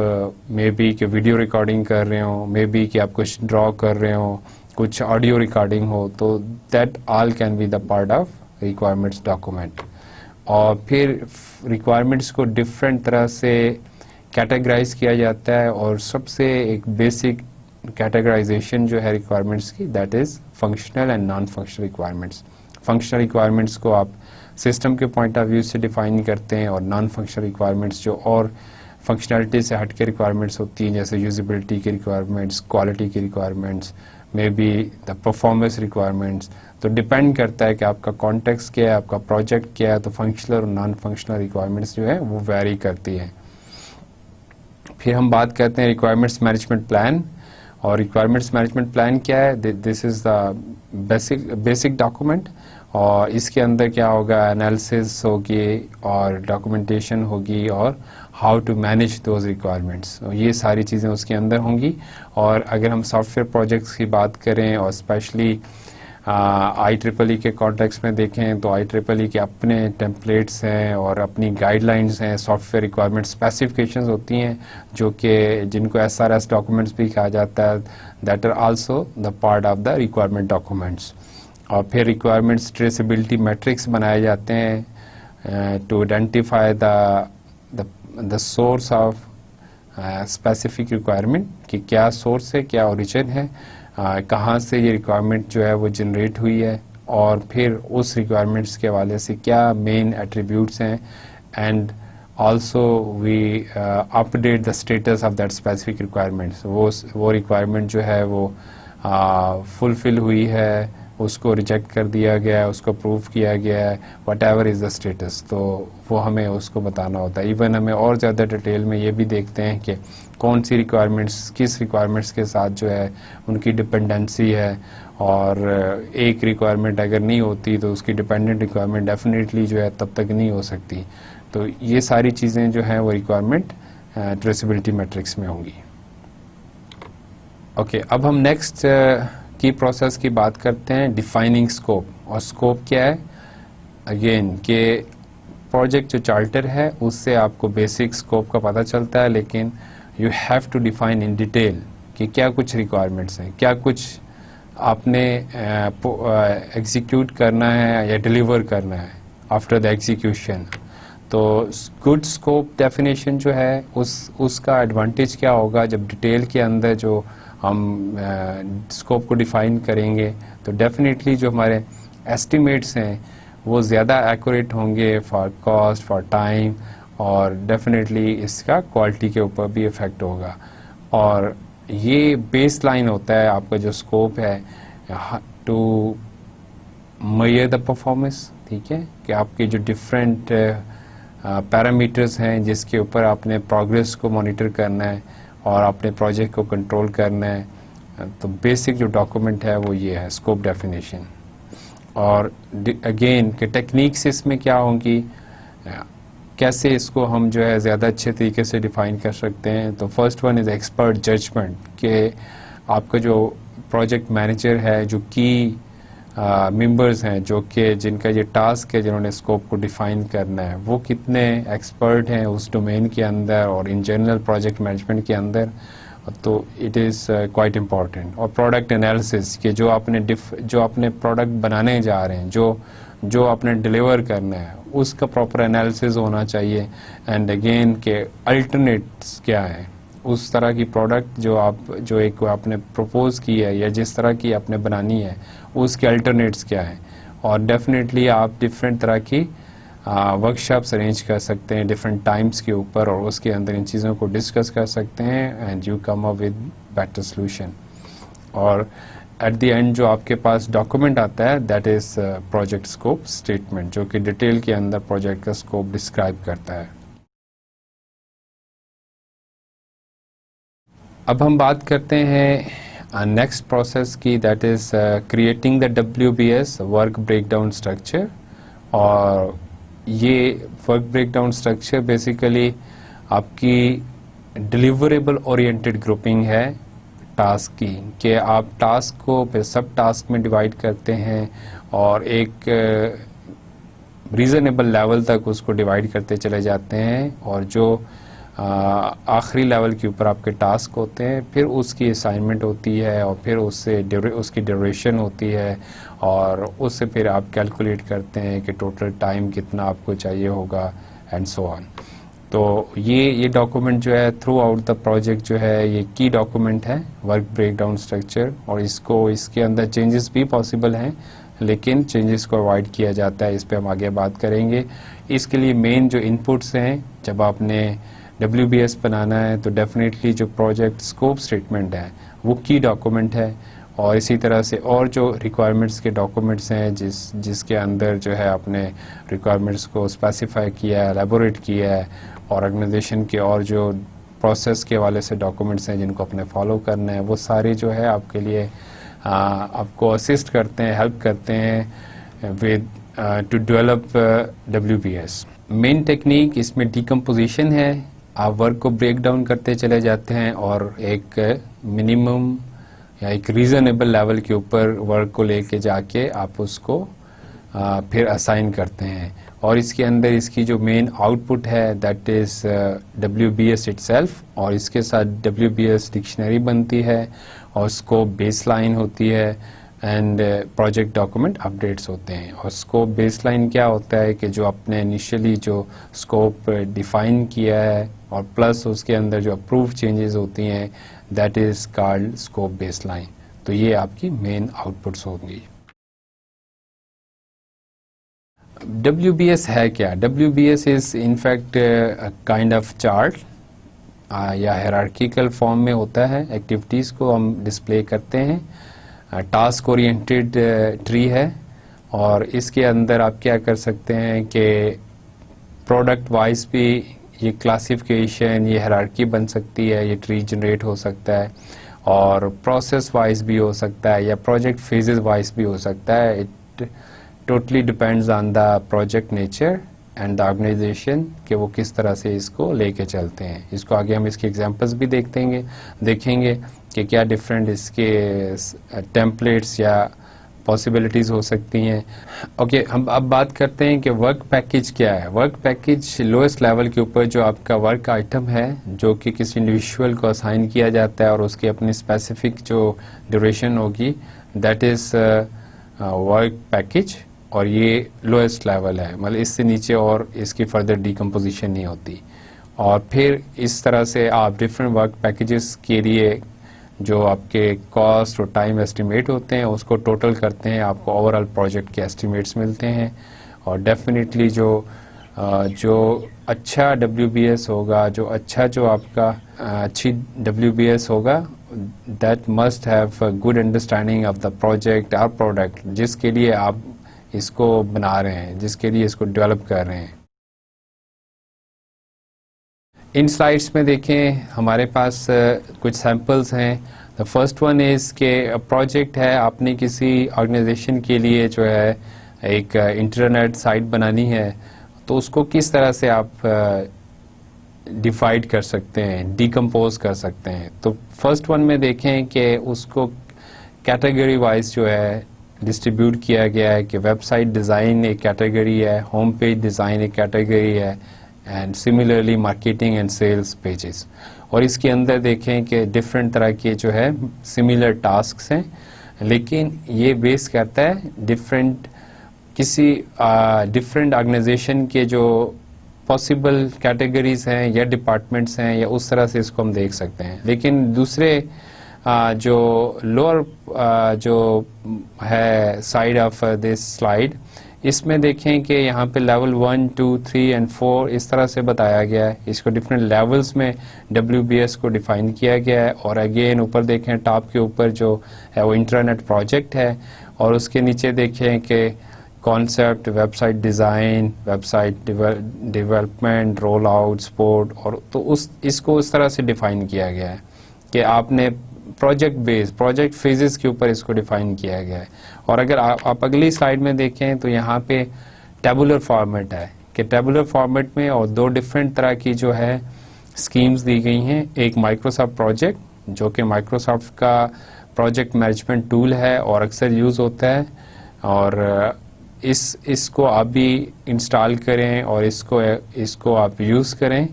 مے بی کہ ویڈیو ریکارڈنگ کر رہے ہوں, مے بی کہ آپ کچھ ڈرا کر رہے ہوں, کچھ آڈیو ریکارڈنگ ہو, تو that all can be the part of requirements document. اور پھر ریکوائرمنٹس کو ڈفرینٹ طرح سے کیٹیگرائز کیا جاتا ہے, اور سب سے ایک بیسک کیٹیگرائزیشن جو ہے ریکوائرمنٹس کی, that is functional and non functional requirements. Functional requirements کو آپ سسٹم کے پوائنٹ آف ویو سے ڈیفائن کرتے ہیں, اور نان فنکشنل ریکوائرمنٹس جو اور فنکشنلٹی سے ہٹ کے ریکوائرمنٹس ہوتی ہیں, جیسے یوزیبلٹی کی ریکوائرمنٹس, کوالٹی کی requirements, may be the performance requirements. تو ڈپینڈ کرتا ہے کہ آپ کا کانٹیکسٹ کیا ہے, آپ کا پروجیکٹ کیا ہے. تو فنکشنل اور نان فنکشنل ریکوائرمنٹس جو ہے وہ ویری کرتی ہیں. پھر ہم بات کرتے ہیں ریکوائرمنٹس مینجمنٹ پلان. اور ریکوائرمنٹس مینجمنٹ پلان کیا ہے؟ دس از دا بیسک ڈاکومنٹ, اور اس کے اندر کیا ہوگا, انالیسس ہوگی اور ڈاکومنٹیشن ہوگی اور how to manage those requirements, یہ ساری چیزیں اس کے اندر ہوں گی. اور اگر ہم سافٹ ویئر پروجیکٹس کی بات کریں اور اسپیشلی آئی ٹریپل ای کے کانٹیکس میں دیکھیں تو آئی ٹریپل ای کے اپنے ٹیمپلیٹس ہیں اور اپنی گائیڈ لائنس ہیں, سافٹ ویئر ریکوائرمنٹ اسپیسیفکیشنز ہوتی ہیں جو کہ جن کو ایس آر ایس ڈاکومنٹس بھی کہا جاتا ہے, that are also the part of the requirement documents. اور پھر ریکوائرمنٹس ٹریسیبلٹی میٹرکس بنائے جاتے ہیں to identify the source of specific requirement, کہ کیا سورس ہے, کیا اوریجن ہے, کہاں سے یہ ریکوائرمنٹ جو ہے وہ جنریٹ ہوئی ہے, اور پھر اس ریکوائرمنٹس کے حوالے سے کیا مین ایٹریبیوٹس ہیں, and also we update the status of that specific requirements. وہ ریکوائرمنٹ جو ہے وہ فلفل ہوئی ہے, اس کو ریجیکٹ کر دیا گیا ہے, اس کو اپروو کیا گیا ہے, whatever is the status, تو وہ ہمیں اس کو بتانا ہوتا ہے. ایون ہمیں اور زیادہ ڈیٹیل میں یہ بھی دیکھتے ہیں کہ کون سی ریکوائرمنٹس کس ریکوائرمنٹس کے ساتھ جو ہے ان کی ڈپینڈنسی ہے, اور ایک ریکوائرمنٹ اگر نہیں ہوتی تو اس کی ڈپینڈنٹ ریکوائرمنٹ ڈیفینیٹلی جو ہے تب تک نہیں ہو سکتی. تو یہ ساری چیزیں جو ہیں وہ ریکوائرمنٹ ٹریسیبلٹی میٹرکس میں ہوں گی. اوکے, اب ہم نیکسٹ کی پروسیس کی بات کرتے ہیں, ڈیفائننگ اسکوپ. اور اسکوپ کیا ہے؟ اگین کہ پروجیکٹ جو چارٹر ہے اس سے آپ کو بیسک اسکوپ کا پتہ چلتا ہے, لیکن you have to define in detail کہ کیا کچھ ریکوائرمنٹس ہیں, کیا کچھ آپ نے ایگزیکیوٹ کرنا ہے یا ڈیلیور کرنا ہے آفٹر دا ایگزیکیوشن. تو گڈ اسکوپ ڈیفینیشن جو ہے اس کا ایڈوانٹیج کیا ہوگا, جب ڈیٹیل کے اندر جو ہم اسکوپ کو ڈیفائن کریں گے تو ڈیفینیٹلی جو ہمارے ایسٹیمیٹس ہیں وہ زیادہ ایکوریٹ ہوں گے فار کاسٹ, فار ٹائم, اور ڈیفینیٹلی اس کا کوالٹی کے اوپر بھی افیکٹ ہوگا. اور یہ بیس لائن ہوتا ہے آپ کا جو اسکوپ ہے ٹو میئر دا پرفارمنس. ٹھیک ہے, کہ آپ کے جو ڈفرینٹ پیرامیٹرز ہیں جس کے اوپر آپ نے پروگریس کو مانیٹر کرنا ہے اور اپنے پروجیکٹ کو کنٹرول کرنا ہے. تو بیسک جو ڈاکومنٹ ہے وہ یہ ہے اسکوپ ڈیفینیشن. اور اگین کہ ٹیکنیکس اس میں کیا ہوں گی, کیسے اس کو ہم جو ہے زیادہ اچھے طریقے سے ڈیفائن کر سکتے ہیں. تو first one is expert judgement, کہ آپ کا جو پروجیکٹ مینیجر ہے, جو کی ممبرز ہیں جو کہ جن کا یہ ٹاسک ہے جنہوں نے اسکوپ کو ڈیفائن کرنا ہے, وہ کتنے ایکسپرٹ ہیں اس ڈومین کے اندر اور ان جنرل پروجیکٹ مینجمنٹ کے اندر. تو اٹ از کوائٹ امپورٹنٹ. اور پروڈکٹ انالیسس, کہ جو اپنے پروڈکٹ بنانے جا رہے ہیں, جو آپ نے ڈیلیور کرنا ہے, اس کا پراپر انالیسز ہونا چاہیے. اینڈ اگین کہ الٹرنیٹس کیا ہیں, اس طرح کی پروڈکٹ جو ایک آپ نے پروپوز کی ہے یا جس طرح کی آپ نے بنانی ہے اس کے الٹرنیٹس کیا ہیں. اور ڈیفینیٹلی آپ ڈفرینٹ طرح کی ورک شاپس ارینج کر سکتے ہیں ڈفرینٹ ٹائمس کے اوپر, اور اس کے اندر ان چیزوں کو ڈسکس کر سکتے ہیں and you come up with better solution. اور ایٹ دی اینڈ جو آپ کے پاس ڈاکومنٹ آتا ہے that is project scope statement, جو کہ ڈیٹیل کے اندر پروجیکٹ کا اسکوپ ڈسکرائب کرتا ہے. اب ہم بات کرتے ہیں نیکسٹ پروسیس کی, that is creating the WBS work break down structure. اور یہ work break down structure basically آپ کی ڈلیوریبل اورینٹڈ گروپنگ ہے ٹاسک کی، کہ آپ ٹاسک کو پھر سب ٹاسک میں ڈیوائڈ کرتے ہیں اور ایک ریزنیبل لیول تک اس کو ڈیوائڈ کرتے چلے جاتے ہیں، اور جو آخری لیول کے اوپر آپ کے ٹاسک ہوتے ہیں پھر اس کی اسائنمنٹ ہوتی ہے، اور پھر اس کی ڈیوریشن ہوتی ہے، اور اس سے پھر آپ کیلکولیٹ کرتے ہیں کہ ٹوٹل ٹائم کتنا آپ کو چاہیے ہوگا اینڈ سو آن. تو یہ ڈاکومنٹ جو ہے تھرو آؤٹ دا پروجیکٹ جو ہے یہ کی ڈاکومنٹ ہے ورک بریک ڈاؤن اسٹرکچر، اور اس کے اندر چینجز بھی پاسبل ہیں لیکن چینجز کو اوائڈ کیا جاتا ہے، اس پہ ہم آگے بات کریں گے. اس کے لیے مین جو ان پٹس ہیں جب آپ نے WBS بنانا ہے تو ڈیفینیٹلی جو پروجیکٹ اسکوپ اسٹیٹمنٹ ہے وہ کی ڈاکومنٹ ہے، اور اسی طرح سے اور جو ریکوائرمنٹس کے ڈاکومنٹس ہیں جس کے اندر جو ہے آپ نے ریکوائرمنٹس کو اسپیسیفائی کیا ہے، ایلیبوریٹ کیا ہے، اور آرگنائزیشن کے اور جو پروسیس کے حوالے سے ڈاکومنٹس ہیں جن کو آپ نے فالو کرنا ہے، وہ سارے جو ہے آپ کے لیے آپ کو اسسٹ کرتے ہیں، ہیلپ کرتے ہیں with to develop WBS. Main technique اس میں ڈیکمپوزیشن ہے، آپ ورک کو بریک ڈاؤن کرتے چلے جاتے ہیں اور ایک منیمم یا ایک ریزنیبل لیول کے اوپر ورک کو لے کے جا کے آپ اس کو پھر اسائن کرتے ہیں، اور اس کے اندر اس کی جو مین آؤٹ پٹ ہے that is WBS it self, اور اس کے ساتھ WBS ڈکشنری بنتی ہے اور اسکوپ بیس لائن ہوتی ہے اینڈ پروجیکٹ ڈاکومنٹ اپڈیٹس ہوتے ہیں. اور اسکوپ بیس لائن کیا ہوتا ہے کہ جو آپ نے انیشلی جو اسکوپ ڈیفائن کیا ہے اور پلس اس کے اندر جو اپروو چینجز ہوتی ہیں that is called scope base line. تو یہ آپ کی مین آؤٹ پٹس ہوں گی. WBS ہے کیا؟ WBS is in fact kind of chart یا ہیرارکیکل فارم میں ہوتا ہے. ایکٹیویٹیز کو ہم ڈسپلے کرتے ہیں، ٹاسک اورینٹیڈ ٹری ہے، اور اس کے اندر آپ کیا کر سکتے ہیں کہ پروڈکٹ وائز بھی یہ کلاسیفیکیشن، یہ ہیرارکی بن سکتی ہے، یہ ٹری جنریٹ ہو سکتا ہے، اور پروسیس وائز بھی ہو سکتا ہے یا پروجیکٹ فیزز وائز بھی ہو سکتا ہے. It totally depends on the project nature and the organisation کہ وہ کس طرح سے اس کو لے کے چلتے ہیں. اس کو آگے ہم اس کے ایگزامپلس بھی دیکھیں گے کہ کیا ڈفرینٹ اس کے ٹیمپلیٹس یا پاسبلٹیز ہو سکتی ہیں. اوکے، ہم اب بات کرتے ہیں کہ ورک پیکج کیا ہے. ورک پیکج لوئسٹ لیول کے اوپر جو آپ کا ورک آئٹم ہے جو کہ کسی انڈیویجول کو اسائن کیا جاتا ہے اور اس کی اپنی اسپیسیفک جو ڈیوریشن ہوگی دیٹ از ورک پیکج، اور یہ لوئسٹ لیول ہے، مطلب اس سے نیچے اور اس کی فردر ڈیکمپوزیشن نہیں ہوتی. اور پھر اس طرح سے آپ ڈفرینٹ ورک پیکیجز کے لیے جو آپ کے کاسٹ اور ٹائم ایسٹیمیٹ ہوتے ہیں اس کو ٹوٹل کرتے ہیں، آپ کو اوور آل پروجیکٹ کے ایسٹیمیٹس ملتے ہیں. اور ڈیفینیٹلی جو اچھا WBS ہوگا، جو آپ کا اچھی WBS ہوگا that must have good understanding of the project اور پروڈکٹ جس کے لیے آپ اس کو بنا رہے ہیں، جس کے لیے اس کو ڈیولپ کر رہے ہیں. ان سلائڈس میں دیکھیں ہمارے پاس کچھ سیمپلز ہیں. دا فرسٹ ون از کہ پروجیکٹ ہے، آپ نے کسی آرگنائزیشن کے لیے جو ہے ایک انٹرنیٹ سائٹ بنانی ہے، تو اس کو کس طرح سے آپ ڈیفائڈ کر سکتے ہیں، ڈیکمپوز کر سکتے ہیں. تو فرسٹ ون میں دیکھیں کہ اس کو کیٹیگری وائز جو ہے ڈسٹریبیوٹ کیا گیا ہے کہ ویب سائٹ ڈیزائن ایک کیٹیگری ہے، ہوم پیج ڈیزائن ایک کیٹیگری ہے، and similarly marketing and sales pages. اور اس کے اندر دیکھیں کہ ڈفرینٹ طرح کے جو ہے سملر ٹاسکس ہیں، لیکن یہ بیس کرتا ہے کسی ڈفرینٹ آرگنائزیشن کے جو پاسبل کیٹیگریز ہیں یا ڈپارٹمنٹس ہیں، یا اس طرح سے اس کو ہم دیکھ سکتے ہیں. لیکن دوسرے جو لوور جو ہے سائڈ آف دس سلائڈ، اس میں دیکھیں کہ یہاں پہ لیول 1, 2, 3 اینڈ 4 اس طرح سے بتایا گیا ہے. اس کو ڈفرینٹ لیولز میں WBS کو ڈیفائن کیا گیا ہے. اور اگین اوپر دیکھیں ٹاپ کے اوپر جو ہے وہ انٹرنیٹ پروجیکٹ ہے، اور اس کے نیچے دیکھیں کہ concept, website design, website development, roll out, support, اور تو اس کو اس طرح سے ڈیفائن کیا گیا ہے کہ آپ نے پروجیکٹ فیزز کے اوپر اس کو ڈیفائن کیا گیا ہے. اور اگر آپ اگلی سلائیڈ میں دیکھیں تو یہاں پہ ٹیبولر فارمیٹ ہے کہ ٹیبولر فارمیٹ میں اور دو ڈفرینٹ طرح کی جو ہے اسکیمز دی گئی ہیں. ایک مائکروسافٹ پروجیکٹ جو کہ مائکروسافٹ کا پروجیکٹ مینجمنٹ ٹول ہے اور اکثر یوز ہوتا ہے, اور اس کو آپ بھی انسٹال کریں اور اس کو آپ یوز کریں,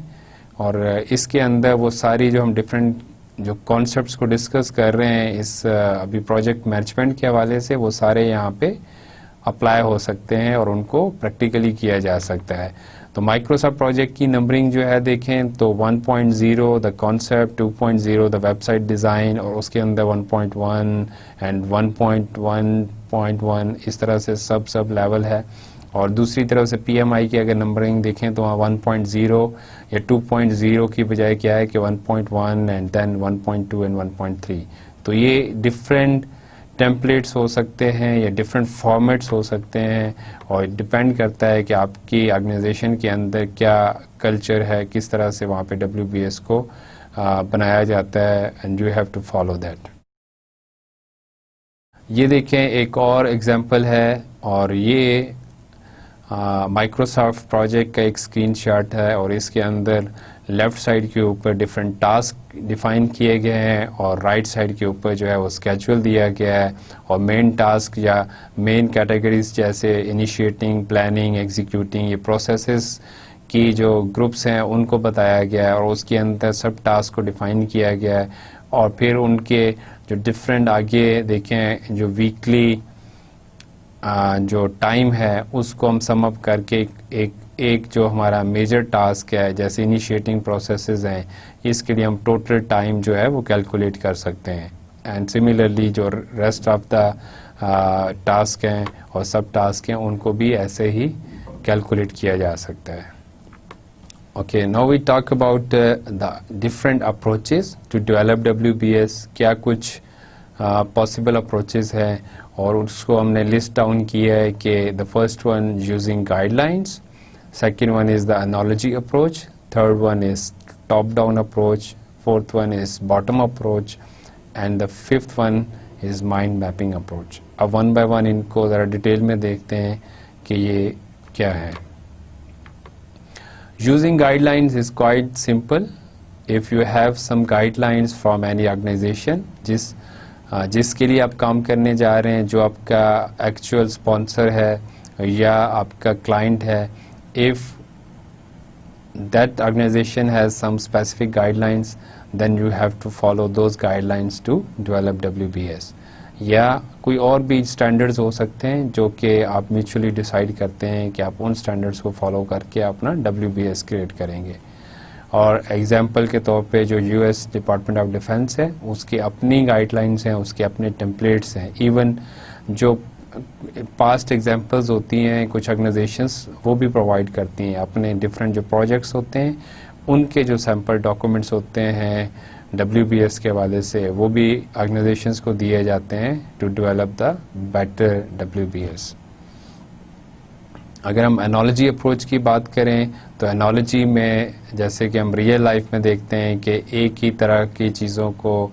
اور اس کے اندر وہ ساری جو ہم ڈفرینٹ جو کانسیپٹس کو ڈسکس کر رہے ہیں اس ابھی پروجیکٹ مینجمنٹ کے حوالے سے, وہ سارے یہاں پہ اپلائی ہو سکتے ہیں اور ان کو پریکٹیکلی کیا جا سکتا ہے. تو مائکروسافٹ پروجیکٹ کی نمبرنگ جو ہے دیکھیں تو 1.0 the concept, 2.0 the website design, اور اس کے اندر 1.1 اینڈ 1.1.1 اس طرح سے سب لیول ہے. اور دوسری طرف سے پی ایم آئی کی اگر نمبرنگ دیکھیں تو وہاں 1.0 یا 2.0 کی بجائے کیا ہے کہ 1.1 اینڈ دین 1.2 اینڈ 1.3. تو یہ ڈفرینٹ ٹیمپلیٹس ہو سکتے ہیں یا ڈفرینٹ فارمیٹس ہو سکتے ہیں, اور ڈپینڈ کرتا ہے کہ آپ کی آرگنائزیشن کے اندر کیا کلچر ہے, کس طرح سے وہاں پہ WBS کو بنایا جاتا ہے, and you have to follow that. یہ دیکھیں ایک اور ایگزامپل ہے, اور یہ مائکروسافٹ پروجیکٹ کا ایک اسکرین شاٹ ہے, اور اس کے اندر لیفٹ سائڈ کے اوپر ڈفرینٹ ٹاسک ڈیفائن کیے گئے ہیں, اور رائٹ سائڈ کے اوپر جو ہے وہ اسکیجول دیا گیا ہے, اور مین ٹاسک یا مین کیٹیگریز جیسے انیشیٹنگ, پلاننگ, ایگزیکیوٹنگ, یہ پروسیسز کی جو گروپس ہیں ان کو بتایا گیا ہے, اور اس کے اندر سب ٹاسک کو ڈیفائن کیا گیا ہے. اور پھر ان کے جو ڈفرینٹ آگے دیکھیں جو ویکلی جو ٹائم ہے اس کو ہم سم اپ کر کے ایک جو ہمارا میجر ٹاسک ہے جیسے انیشیٹنگ پروسیسز ہیں, اس کے لیے ہم ٹوٹل ٹائم جو ہے وہ کیلکولیٹ کر سکتے ہیں. اینڈ سملرلی جو ریسٹ آف دا ٹاسک ہیں اور سب ٹاسک ہیں ان کو بھی ایسے ہی کیلکولیٹ کیا جا سکتا ہے. Okay, now we talk about the different approaches to develop WBS. کیا کچھ possible approaches ہیں, اور اس کو ہم نے لسٹ ڈاؤن کیا ہے کہ the first one using guidelines, second one is the analogy approach, third one is top down approach, fourth one is bottom approach, and the fifth one is mind mapping approach. اب one by one ان کو ذرا detail میں دیکھتے ہیں کہ یہ کیا ہے. Using guidelines is quite simple. If you have some guidelines from any organization, جس کے لیے آپ کام کرنے جا رہے ہیں, جو آپ کا ایکچوئل اسپانسر ہے یا آپ کا کلائنٹ ہے, if that organization has some specific guidelines, then you have to follow those guidelines to develop WBS. یا کوئی اور بھی اسٹینڈرڈز ہو سکتے ہیں جو کہ آپ میوچولی ڈیسائیڈ کرتے ہیں کہ آپ ان اسٹینڈرڈز کو فالو کر کے اپنا WBS کریٹ کریں گے. اور ایگزامپل کے طور پہ جو US ڈپارٹمنٹ آف ڈیفینس ہے اس کی اپنی گائیڈ لائنس ہیں, اس کے اپنے ٹیمپلیٹس ہیں. ایون جو پاسٹ ایگزامپلز ہوتی ہیں کچھ آرگنائزیشنس وہ بھی پرووائڈ کرتی ہیں اپنے ڈفرینٹ جو پروجیکٹس ہوتے ہیں ان کے جو سیمپل ڈاکومنٹس ہوتے ہیں WBS کے حوالے سے, وہ بھی آرگنائزیشنس کو دیے جاتے ہیں to develop the better WBS. اگر ہم انالوجی اپروچ کی بات کریں تو انالوجی میں جیسے کہ ہم ریئل لائف میں دیکھتے ہیں کہ ایک ہی طرح کی چیزوں کو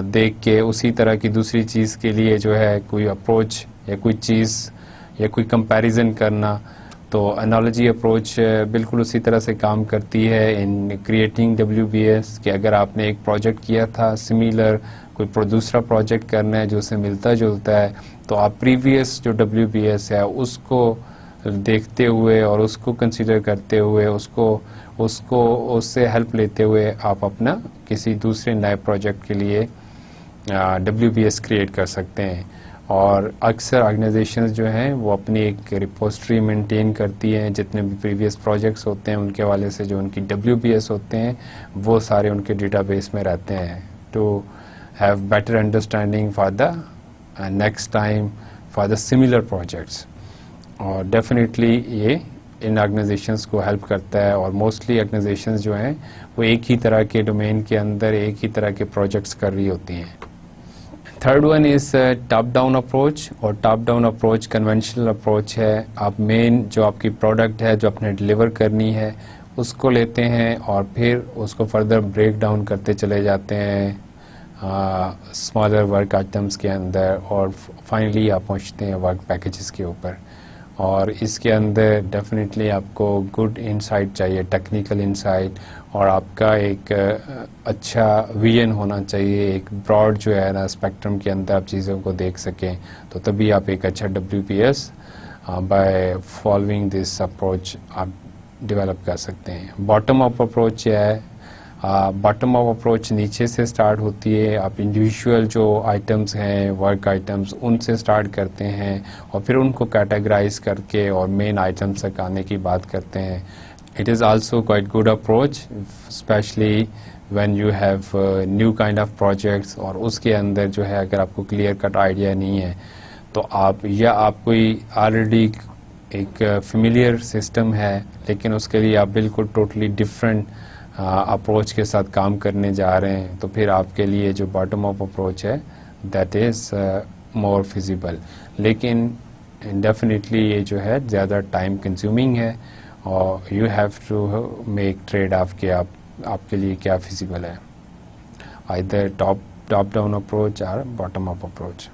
دیکھ کے اسی طرح کی دوسری چیز کے لیے جو ہے کوئی اپروچ یا کوئی چیز یا کوئی کمپیریزن کرنا, تو انالوجی اپروچ بالکل اسی طرح سے کام کرتی ہے ان کریٹنگ WBS کہ اگر آپ نے ایک پروجیکٹ کیا تھا سملر, کوئی دوسرا پروجیکٹ کرنا ہے جو اسے ملتا جلتا ہے, تو آپ پریویس جو WBS ہے اس کو دیکھتے ہوئے اور اس کو کنسیڈر کرتے ہوئے اس سے ہیلپ لیتے ہوئے آپ اپنا کسی دوسرے نئے پروجیکٹ کے لیے WBS کریٹ کر سکتے ہیں. اور اکثر آرگنائزیشنز جو ہیں وہ اپنی ایک ریپوزٹری مینٹین کرتی ہیں, جتنے بھی پریویس پروجیکٹس ہوتے ہیں ان کے حوالے سے جو ان کی WBS ہوتے ہیں وہ سارے ان کے ڈیٹا بیس میں رہتے ہیں to have better understanding for the next time for the similar projects. اور ڈیفینیٹلی یہ ان آرگنائزیشنز کو ہیلپ کرتا ہے, اور موسٹلی آرگنائزیشنز جو ہیں وہ ایک ہی طرح کے ڈومین کے اندر ایک ہی طرح کے پروجیکٹس کر رہی ہوتی ہیں. Third one is top down approach, اور top down approach conventional approach ہے. آپ مین جو آپ کی پروڈکٹ ہے جو آپ نے ڈلیور کرنی ہے اس کو لیتے ہیں اور پھر اس کو فردر بریک ڈاؤن کرتے چلے جاتے ہیں اسمالر ورک آئٹمس کے اندر, اور فائنلی آپ پہنچتے ہیں ورک پیکیجز کے اوپر. اور اس کے اندر ڈیفینیٹلی آپ کو گڈ انسائٹ چاہیے, ٹیکنیکل انسائٹ, اور آپ کا ایک اچھا ویژن ہونا چاہیے, ایک براڈ جو ہے نا اسپیکٹرم کے اندر آپ چیزوں کو دیکھ سکیں, تو تبھی آپ ایک اچھا WPS by following this approach آپ ڈیولپ کر سکتے ہیں. باٹم اپ اپروچ کیا ہے؟ باٹم اپ اپروچ نیچے سے سٹارٹ ہوتی ہے. آپ انڈیویژول جو آئٹمس ہیں, ورک آئٹمس, ان سے سٹارٹ کرتے ہیں اور پھر ان کو کیٹیگرائز کر کے اور مین آئٹمس تک آنے کی بات کرتے ہیں. It is also quite good approach especially when you have new kind of projects, اور اس کے اندر جو ہے اگر آپ کو کلیئر کٹ آئیڈیا نہیں ہے تو آپ کوئی آلریڈی ایک فیملیئر سسٹم ہے لیکن اس کے لیے آپ بالکل ٹوٹلی ڈفرینٹ اپروچ کے ساتھ کام کرنے جا رہے ہیں, تو پھر آپ کے لیے جو باٹم اپ اپروچ ہے دیٹ از مور فیزیبل. لیکن ڈیفینیٹلی یہ جو ہے زیادہ ٹائم کنزیومنگ ہے, اور you have to make trade off کہ آپ کے لیے کیا فیزیبل ہے, آئدر ٹاپ ڈاؤن اپروچ اور bottom up approach.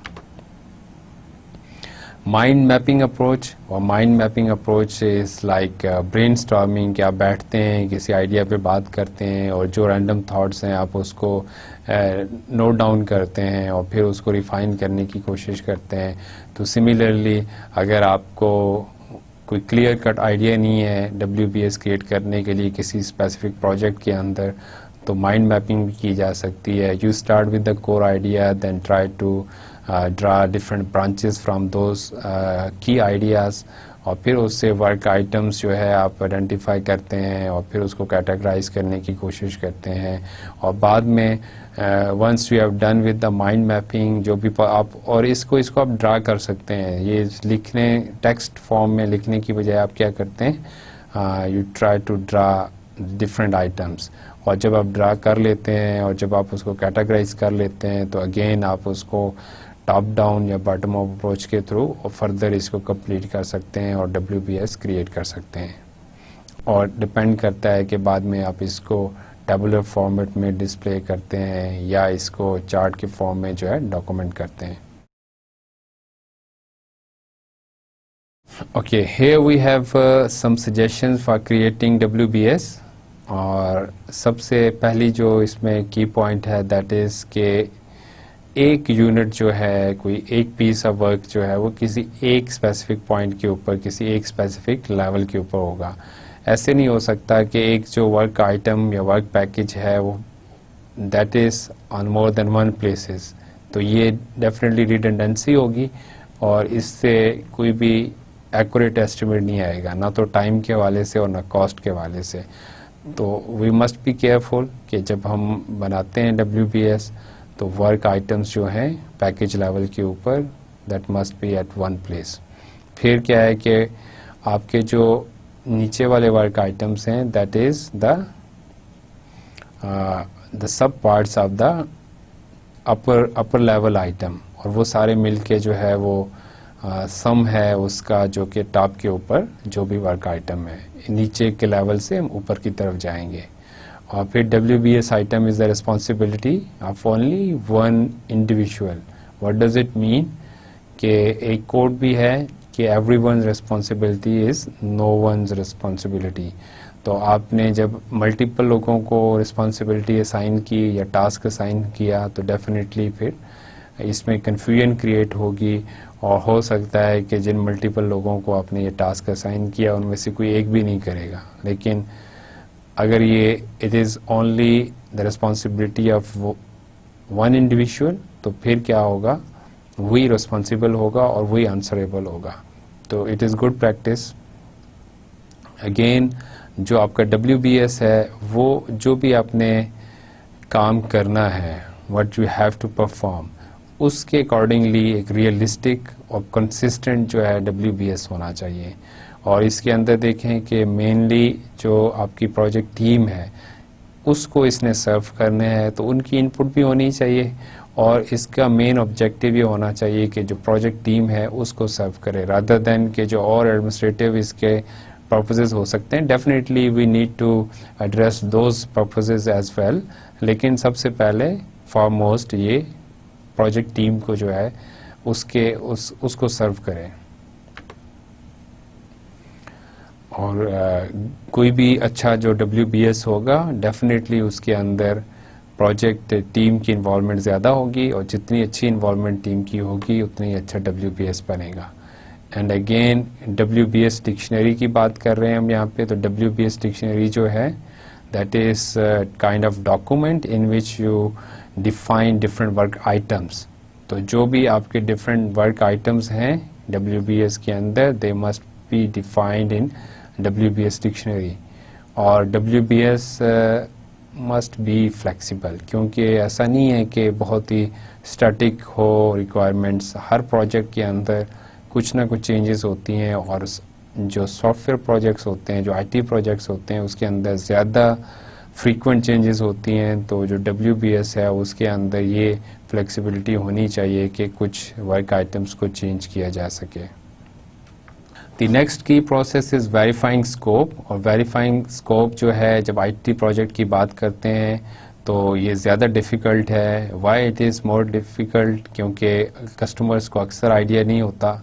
Mind mapping approach, اور mind mapping approach is like brainstorming, کہ آپ بیٹھتے ہیں کسی آئیڈیا پہ بات کرتے ہیں اور جو رینڈم تھاٹس ہیں آپ اس کو نوٹ ڈاؤن کرتے ہیں اور پھر اس کو ریفائن کرنے کی کوشش کرتے ہیں. تو سملرلی اگر آپ کو کوئی کلیئر کٹ آئیڈیا نہیں ہے WPS کریٹ کرنے کے لیے کسی اسپیسیفک پروجیکٹ کے اندر, تو مائنڈ میپنگ بھی کی جا سکتی ہے. You start with the core idea, then try to draw different branches from those key ideas, اور پھر اس سے ورک آئٹمس جو ہے آپ آئیڈینٹیفائی کرتے ہیں اور پھر اس کو کیٹیگرائز کرنے کی کوشش کرتے ہیں. اور بعد میں once you have done with the mind mapping, جو بھی آپ, اور اس کو آپ ڈرا کر سکتے ہیں. یہ لکھنے ٹیکسٹ فارم میں لکھنے کی بجائے آپ کیا کرتے ہیں, you try to draw different items, اور جب آپ ڈرا کر لیتے ہیں اور جب آپ اس کو کیٹیگرائز کر لیتے ہیں تو اگین آپ اس کو ٹاپ ڈاؤن یا باٹم اپ اپروچ کے تھرو اور فردر اس کو کمپلیٹ کر سکتے ہیں اور WPS کریٹ کر سکتے ہیں. اور ڈپینڈ کرتا ہے کہ بعد میں آپ اس کو ٹیبولر فارمیٹ میں ڈسپلے کرتے ہیں یا اس کو چارٹ کے فارم میں جو ہے ڈاکومنٹ کرتے ہیں. Okay, here we have some suggestions for creating WPS. اور سب سے پہلی جو اس میں کی پوائنٹ ہے دیٹ از کہ ایک یونٹ جو ہے, کوئی ایک پیس آف ورک جو ہے وہ کسی ایک اسپیسیفک پوائنٹ کے اوپر, کسی ایک اسپیسیفک لیول کے اوپر ہوگا. ایسے نہیں ہو سکتا کہ ایک جو ورک آئٹم یا ورک پیکج ہے وہ that is on more than one places, تو یہ ڈیفینیٹلی ریڈنڈنسی ہوگی اور اس سے کوئی بھی ایکوریٹ ایسٹیمیٹ نہیں آئے گا, نہ تو ٹائم کے حوالے سے اور نہ کاسٹ کے حوالے سے. تو وی مسٹ بی کیئرفل کہ جب ہم بناتے ہیں WPS تو ورک آئٹمس جو ہیں پیکج لیول کے اوپر that must be at one place. پھر کیا ہے کہ آپ کے جو نیچے والے ورک آئٹمس ہیں that is the sub parts of the upper level item, اور وہ سارے مل کے جو ہے وہ سم ہے اس کا جو کہ ٹاپ کے اوپر جو بھی ورک آئٹم ہے, نیچے کے لیول سے ہم اوپر کی طرف جائیں گے. اور پھر WPS item is the responsibility of only one individual. What does it mean کہ ایک کوڈ بھی ہے کہ every one's responsibility is no one's responsibility. تو آپ نے جب ملٹیپل لوگوں کو ریسپانسبلٹی اسائن کی یا ٹاسک اسائن کیا تو ڈیفینیٹلی پھر اس میں کنفیوژن کریٹ ہوگی, اور ہو سکتا ہے کہ جن ملٹیپل لوگوں کو آپ نے یہ ٹاسک اسائن کیا ان میں سے کوئی ایک بھی نہیں کرے گا. لیکن اگر یہ it is only the responsibility of one individual تو پھر کیا ہوگا, وہی ریسپانسبل ہوگا اور وہی آنسریبل ہوگا. تو it is good practice. Again جو آپ کا WPS ہے وہ جو بھی آپ نے کام کرنا ہے, what you have to perform, اس کے اکارڈنگلی ایک ریئلسٹک اور کنسسٹنٹ جو ہے WPS ہونا چاہیے. اور اس کے اندر دیکھیں کہ مینلی جو آپ کی پروجیکٹ ٹیم ہے اس کو اس نے سرو کرنے ہیں, تو ان کی انپٹ بھی ہونی چاہیے, اور اس کا مین آبجیکٹیو یہ ہونا چاہیے کہ جو پروجیکٹ ٹیم ہے اس کو سرو کرے, رادر دین کہ جو اور ایڈمنسٹریٹو اس کے پرپزز ہو سکتے ہیں. Definitely we need to address those purposes as well, لیکن سب سے پہلے فارموسٹ یہ پروجیکٹ ٹیم کو جو ہے اس کو سرو کریں. اور کوئی بھی اچھا جو WBS ہوگا ڈیفینیٹلی اس کے اندر پروجیکٹ ٹیم کی انوالومنٹ زیادہ ہوگی، اور جتنی اچھی انوالومنٹ ٹیم کی ہوگی اتنی اچھا WBS بنے گا. اینڈ اگین WBS ڈکشنری کی بات کر رہے ہیں ہم یہاں پہ. تو WBS ڈکشنری جو ہے that is kind of document in which you define different work items. تو جو بھی آپ کے ڈفرینٹ ورک آئٹمس ہیں WBS کے اندر they must be defined in WBS dictionary. اور WBS مسٹ بی فلیکسیبل، کیونکہ ایسا نہیں ہے کہ بہت ہی اسٹیٹک ہو ریکوائرمنٹس. ہر پروجیکٹ کے اندر کچھ نہ کچھ چینجز ہوتی ہیں، اور جو سافٹ ویئر پروجیکٹس ہوتے ہیں، جو IT پروجیکٹس ہوتے ہیں، اس کے اندر زیادہ فریکوینٹ چینجز ہوتی ہیں. تو جو WBS ہے اس کے اندر یہ فلیکسیبلٹی ہونی چاہیے کہ کچھ ورک آئٹمس کو چینج کیا جا سکے. دی نیکسٹ کی پروسیس از ویریفائنگ اسکوپ. اور ویریفائنگ اسکوپ جو ہے جب IT پروجیکٹ کی بات کرتے ہیں تو یہ زیادہ ڈیفیکلٹ ہے. Why it is more difficult? کیونکہ کسٹمرز کو اکثر آئیڈیا نہیں ہوتا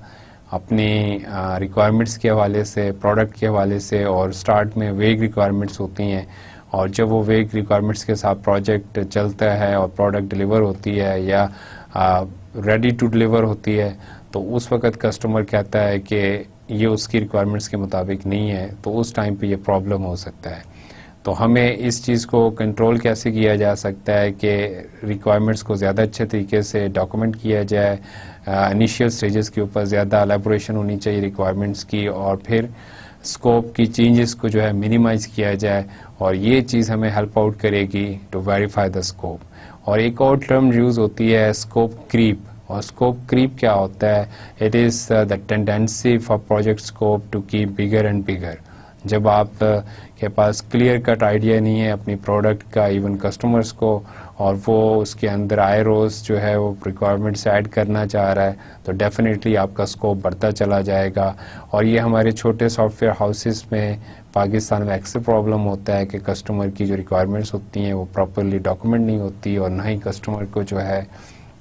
اپنی ریکوائرمنٹس کے حوالے سے، پروڈکٹ کے حوالے سے، اور سٹارٹ میں ویگ ریکوائرمنٹس ہوتی ہیں، اور جب وہ ویگ ریکوائرمنٹس کے ساتھ پروجیکٹ چلتا ہے اور پروڈکٹ ڈلیور ہوتی ہے یا ریڈی ٹو ڈلیور ہوتی ہے تو اس وقت کسٹمر کہتا ہے کہ یہ اس کی ریکوائرمنٹس کے مطابق نہیں ہے. تو اس ٹائم پہ یہ پرابلم ہو سکتا ہے. تو ہمیں اس چیز کو کنٹرول کیسے کیا جا سکتا ہے کہ ریکوائرمنٹس کو زیادہ اچھے طریقے سے ڈاکومنٹ کیا جائے. انیشیل سٹیجز کے اوپر زیادہ الیبوریشن ہونی چاہیے ریکوائرمنٹس کی، اور پھر اسکوپ کی چینجز کو جو ہے منیمائز کیا جائے. اور یہ چیز ہمیں ہیلپ آؤٹ کرے گی ٹو ویریفائی دا اسکوپ. اور ایک اور ٹرم یوز ہوتی ہے اسکوپ کریپ. اور اسکوپ کریپ کیا ہوتا ہے؟ It is the tendency for project scope to keep bigger and bigger. جب آپ کے پاس کلیئر کٹ آئیڈیا نہیں ہے اپنی پروڈکٹ کا، ایون کسٹمرز کو، اور وہ اس کے اندر آئے روز جو ہے وہ ریکوائرمنٹس ایڈ کرنا چاہ رہا ہے، تو ڈیفینیٹلی آپ کا اسکوپ بڑھتا چلا جائے گا. اور یہ ہمارے چھوٹے سافٹ ویئر ہاؤسز میں پاکستان میں اکثر پرابلم ہوتا ہے کہ کسٹمر کی جو ریکوائرمنٹس ہوتی ہیں وہ پراپرلی ڈاکومنٹ نہیں ہوتی، اور نہ ہی کسٹمر کو جو ہے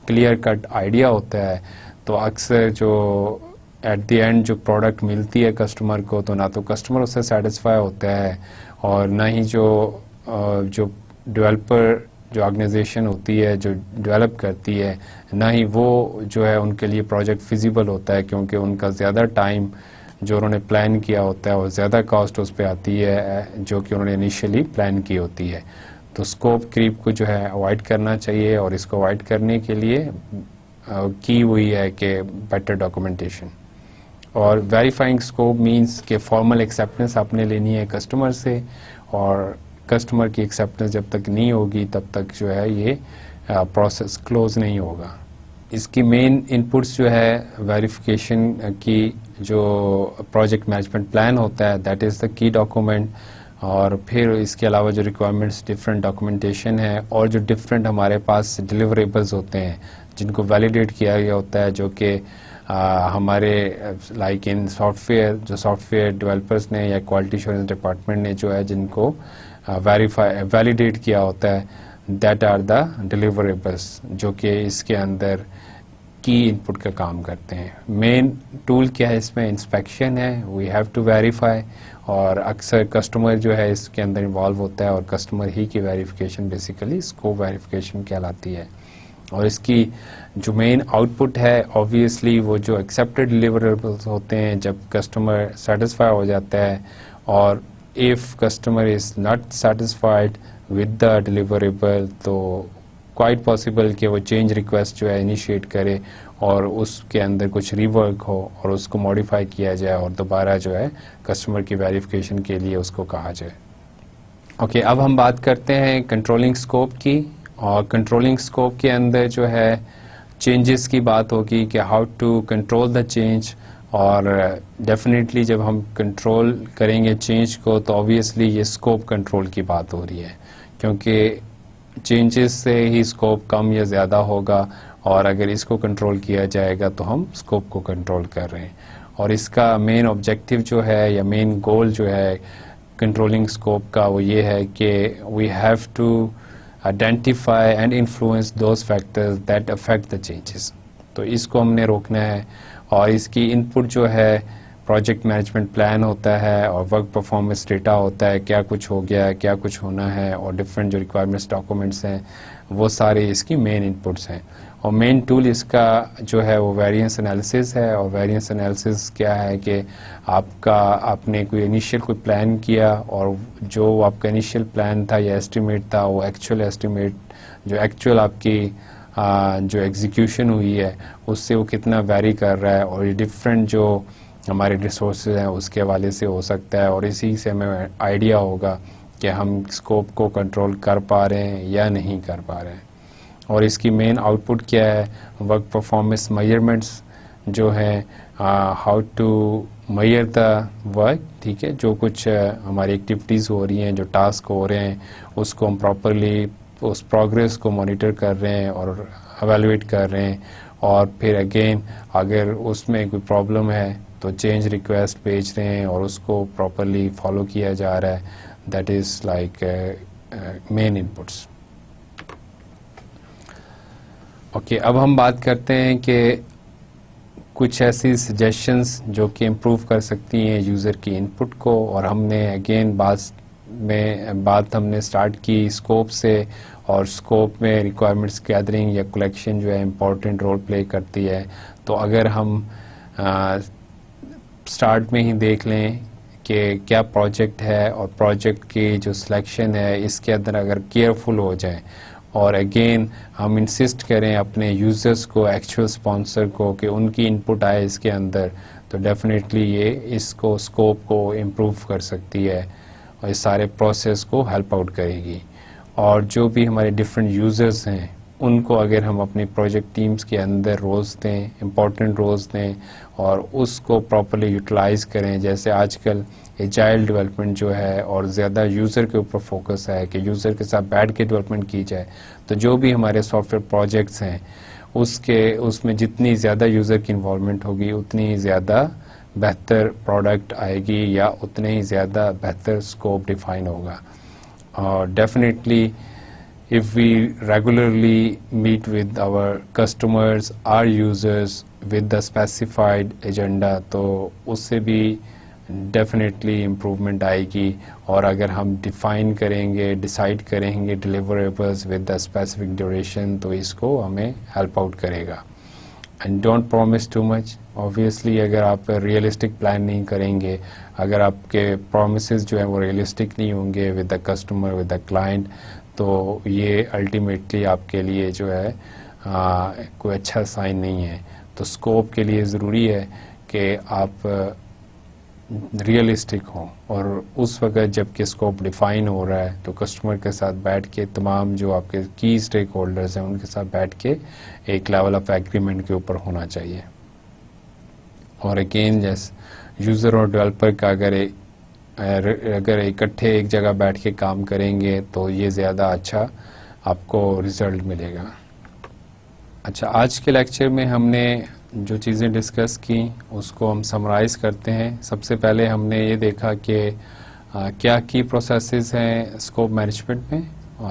کلیئر کٹ آئیڈیا ہوتا ہے. تو اکثر جو ایٹ دی اینڈ جو پروڈکٹ ملتی ہے کسٹمر کو، تو نہ تو کسٹمر اس سے سیٹسفائی ہوتا ہے، اور نہ ہی جو ڈیولپر جو آرگنائزیشن ہوتی ہے جو ڈیولپ کرتی ہے، نہ ہی وہ جو ہے ان کے لیے پروجیکٹ فیزیبل ہوتا ہے، کیونکہ ان کا زیادہ ٹائم جو انہوں نے پلان کیا ہوتا ہے اور زیادہ کاسٹ اس پہ آتی ہے جو کہ انہوں نے انیشیلی پلان کی ہوتی ہے. تو اسکوپ کریپ کو جو ہے اوائڈ کرنا چاہیے، اور اس کو اوائڈ کرنے کے لیے کی ہوئی ہے کہ بیٹر ڈاکومنٹیشن. اور ویریفائنگ اسکوپ مینس کہ فارمل ایکسیپٹنس آپ نے لینی ہے کسٹمر سے، اور کسٹمر کی ایکسیپٹنس جب تک نہیں ہوگی تب تک جو ہے یہ پروسیس کلوز نہیں ہوگا. اس کی مین انپٹس جو ہے ویریفیکیشن کی جو پروجیکٹ مینجمنٹ پلان ہوتا ہے دیٹ از دا کی ڈاکومنٹ. اور پھر اس کے علاوہ جو ریکوائرمنٹس ڈفرینٹ ڈاکومنٹیشن ہے، اور جو ڈفرینٹ ہمارے پاس ڈیلیوریبلز ہوتے ہیں جن کو ویلیڈیٹ کیا گیا ہوتا ہے، جو کہ ہمارے لائک ان سافٹ ویئر جو سافٹ ویئر ڈیولپرس نے یا کوالٹی ایشورنس ڈپارٹمنٹ نے جو ہے جن کو ویلیڈیٹ کیا ہوتا ہے، دیٹ آر دا ڈیلیوریبلس، جو کہ اس کے اندر کی انپٹ کا کام کرتے ہیں. مین ٹول کیا ہے اس میں؟ انسپیکشن ہے. وی ہیو ٹو ویریفائی، اور اکثر کسٹمر جو ہے اس کے اندر انوالو ہوتا ہے، اور کسٹمر ہی کی ویریفیکیشن بیسیکلی اسکوپ ویریفیکیشن کہلاتی ہے. اور اس کی جو مین آؤٹ پٹ ہے آبویسلی وہ جو ایکسیپٹڈ ڈیلیوریبلس ہوتے ہیں جب کسٹمر سیٹسفائی ہو جاتا ہے، اور if customer is not satisfied with the deliverable تو کوائٹ پاسبل کہ وہ چینج ریکویسٹ جو ہے انیشیٹ کرے، اور اس کے اندر کچھ ری ورک ہو اور اس کو ماڈیفائی کیا جائے، اور دوبارہ جو ہے کسٹمر کی ویریفیکیشن کے لیے اس کو کہا جائے. اوکے، اب ہم بات کرتے ہیں کنٹرولنگ اسکوپ کی. اور کنٹرولنگ اسکوپ کے اندر جو ہے چینجز کی بات ہوگی کہ how to control the change. اور ڈیفینیٹلی جب ہم کنٹرول کریں گے چینج کو تو آبویسلی یہ اسکوپ کنٹرول کی بات ہو رہی ہے، کیونکہ چینجز سے ہی اسکوپ کم یا زیادہ ہوگا، اور اگر اس کو کنٹرول کیا جائے گا تو ہم اسکوپ کو کنٹرول کر رہے ہیں. اور اس کا مین آبجیکٹیو جو ہے یا مین گول جو ہے کنٹرولنگ اسکوپ کا وہ یہ ہے کہ we have to identify and influence those factors that affect the changes. تو اس کو ہم نے روکنا ہے، اور اس کی ان پٹ جو ہے پروجیکٹ مینجمنٹ پلان ہوتا ہے اور ورک پرفارمنس ڈیٹا ہوتا ہے, کیا کچھ ہو گیا ہے, کیا کچھ ہونا ہے, اور ڈفرینٹ جو ریکوائرمنٹس ڈاکومنٹس ہیں وہ سارے اس کی مین انپٹس ہیں. اور مین ٹول اس کا جو ہے وہ ویریئنس انالیسس ہے. اور ویریئنس انالیسس کیا ہے کہ آپ نے کوئی انیشیل کوئی پلان کیا, اور جو آپ کا انیشیل پلان تھا یا ایسٹیمیٹ تھا وہ ایکچوئل ایسٹیمیٹ جو ایکچوئل آپ کی جو ایگزیکیوشن ہوئی ہے اس سے وہ کتنا ویری کر رہا ہے, اور یہ ڈفرینٹ جو ہمارے ریسورسز ہیں اس کے حوالے سے ہو سکتا ہے, اور اسی سے ہمیں آئیڈیا ہوگا کہ ہم اسکوپ کو کنٹرول کر پا رہے ہیں یا نہیں کر پا رہے ہیں. اور اس کی مین آؤٹ پٹ کیا ہے, ورک پرفارمنس میئرمنٹس جو ہیں, how to measure the work, ٹھیک ہے, جو کچھ ہماری ایکٹیویٹیز ہو رہی ہیں, جو ٹاسک ہو رہے ہیں اس کو ہم پراپرلی اس پروگریس کو مانیٹر کر رہے ہیں اور ایویلویٹ کر رہے ہیں. اور پھر اگین اگر اس میں کوئی پرابلم ہے تو چینج ریکویسٹ بھیج رہے ہیں اور اس کو پراپرلی فالو کیا جا رہا ہے. That is like main inputs. Okay, اب ہم بات کرتے ہیں کہ کچھ ایسی سجیشنز جو کہ امپروو کر سکتی ہیں یوزر کی انپٹ کو. اور ہم نے اگین بات ہم نے اسٹارٹ کی اسکوپ سے, اور اسکوپ میں ریکوائرمنٹس گیدرنگ یا کلیکشن جو ہے امپورٹنٹ رول پلے کرتی ہے. تو اگر ہم اسٹارٹ میں ہی دیکھ لیں کہ کیا پروجیکٹ ہے اور پروجیکٹ کی جو سلیکشن ہے اس کے اندر اگر کیئرفل ہو جائیں, اور اگین ہم انسسٹ کریں اپنے یوزرس کو, ایکچوئل اسپانسر کو, کہ ان کی انپٹ آئے اس کے اندر, تو ڈیفینیٹلی یہ اس کو اسکوپ کو امپروو کر سکتی ہے اور اس سارے پروسیس کو ہیلپ آؤٹ کرے گی. اور جو بھی ہمارے ڈفرینٹ یوزرس ہیں ان کو اگر ہم اپنی پروجیکٹ ٹیمز کے اندر رولز دیں, امپورٹنٹ رولز دیں, اور اس کو پراپرلی یوٹیلائز کریں, جیسے آج کل ایجائل ڈیولپمنٹ جو ہے اور زیادہ یوزر کے اوپر فوکس ہے کہ یوزر کے ساتھ بیٹھ کے ڈیولپمنٹ کی جائے, تو جو بھی ہمارے سافٹ ویئر پروجیکٹس ہیں اس میں جتنی زیادہ یوزر کی انوالومنٹ ہوگی اتنی ہی زیادہ بہتر پروڈکٹ آئے گی یا اتنے ہی زیادہ بہتر اسکوپ ڈیفائن ہوگا. اور definitely if we regularly meet with our customers, our users with the specified agenda, تو اس سے بھی ڈیفینیٹلی امپروومنٹ آئے گی. اور اگر ہم ڈیفائن کریں گے, ڈیسائیڈ کریں گے deliverables with the specific duration, تو اس کو ہمیں ہیلپ آؤٹ کرے گا. And don't promise too much. Obviously اگر آپ ریئلسٹک پلان نہیں کریں گے, اگر آپ کے پرومسز جو ہیں وہ ریئلسٹک نہیں ہوں گے with the customer, with the client, تو یہ الٹیمیٹلی آپ کے لیے جو ہے کوئی اچھا سائن نہیں ہے. تو اسکوپ کے لیے ضروری ہے کہ آپ ریئلسٹک ہوں, اور اس وقت جب کہ اسکوپ ڈیفائن ہو رہا ہے تو کسٹمر کے ساتھ بیٹھ کے, تمام جو آپ کے کی اسٹیک ہولڈرز ہیں ان کے ساتھ بیٹھ کے ایک لیول آف ایگریمنٹ کے اوپر ہونا چاہیے. اور اگین جیسے یوزر اور ڈیولپر کا اگر اکٹھے ایک جگہ بیٹھ کے کام کریں گے تو یہ زیادہ اچھا آپ کو ریزلٹ ملے گا. اچھا, آج کے لیکچر میں ہم نے جو چیزیں ڈسکس کی اس کو ہم سمرائز کرتے ہیں. سب سے پہلے ہم نے یہ دیکھا کہ کیا کی پروسیسز ہیں اسکوپ مینجمنٹ میں.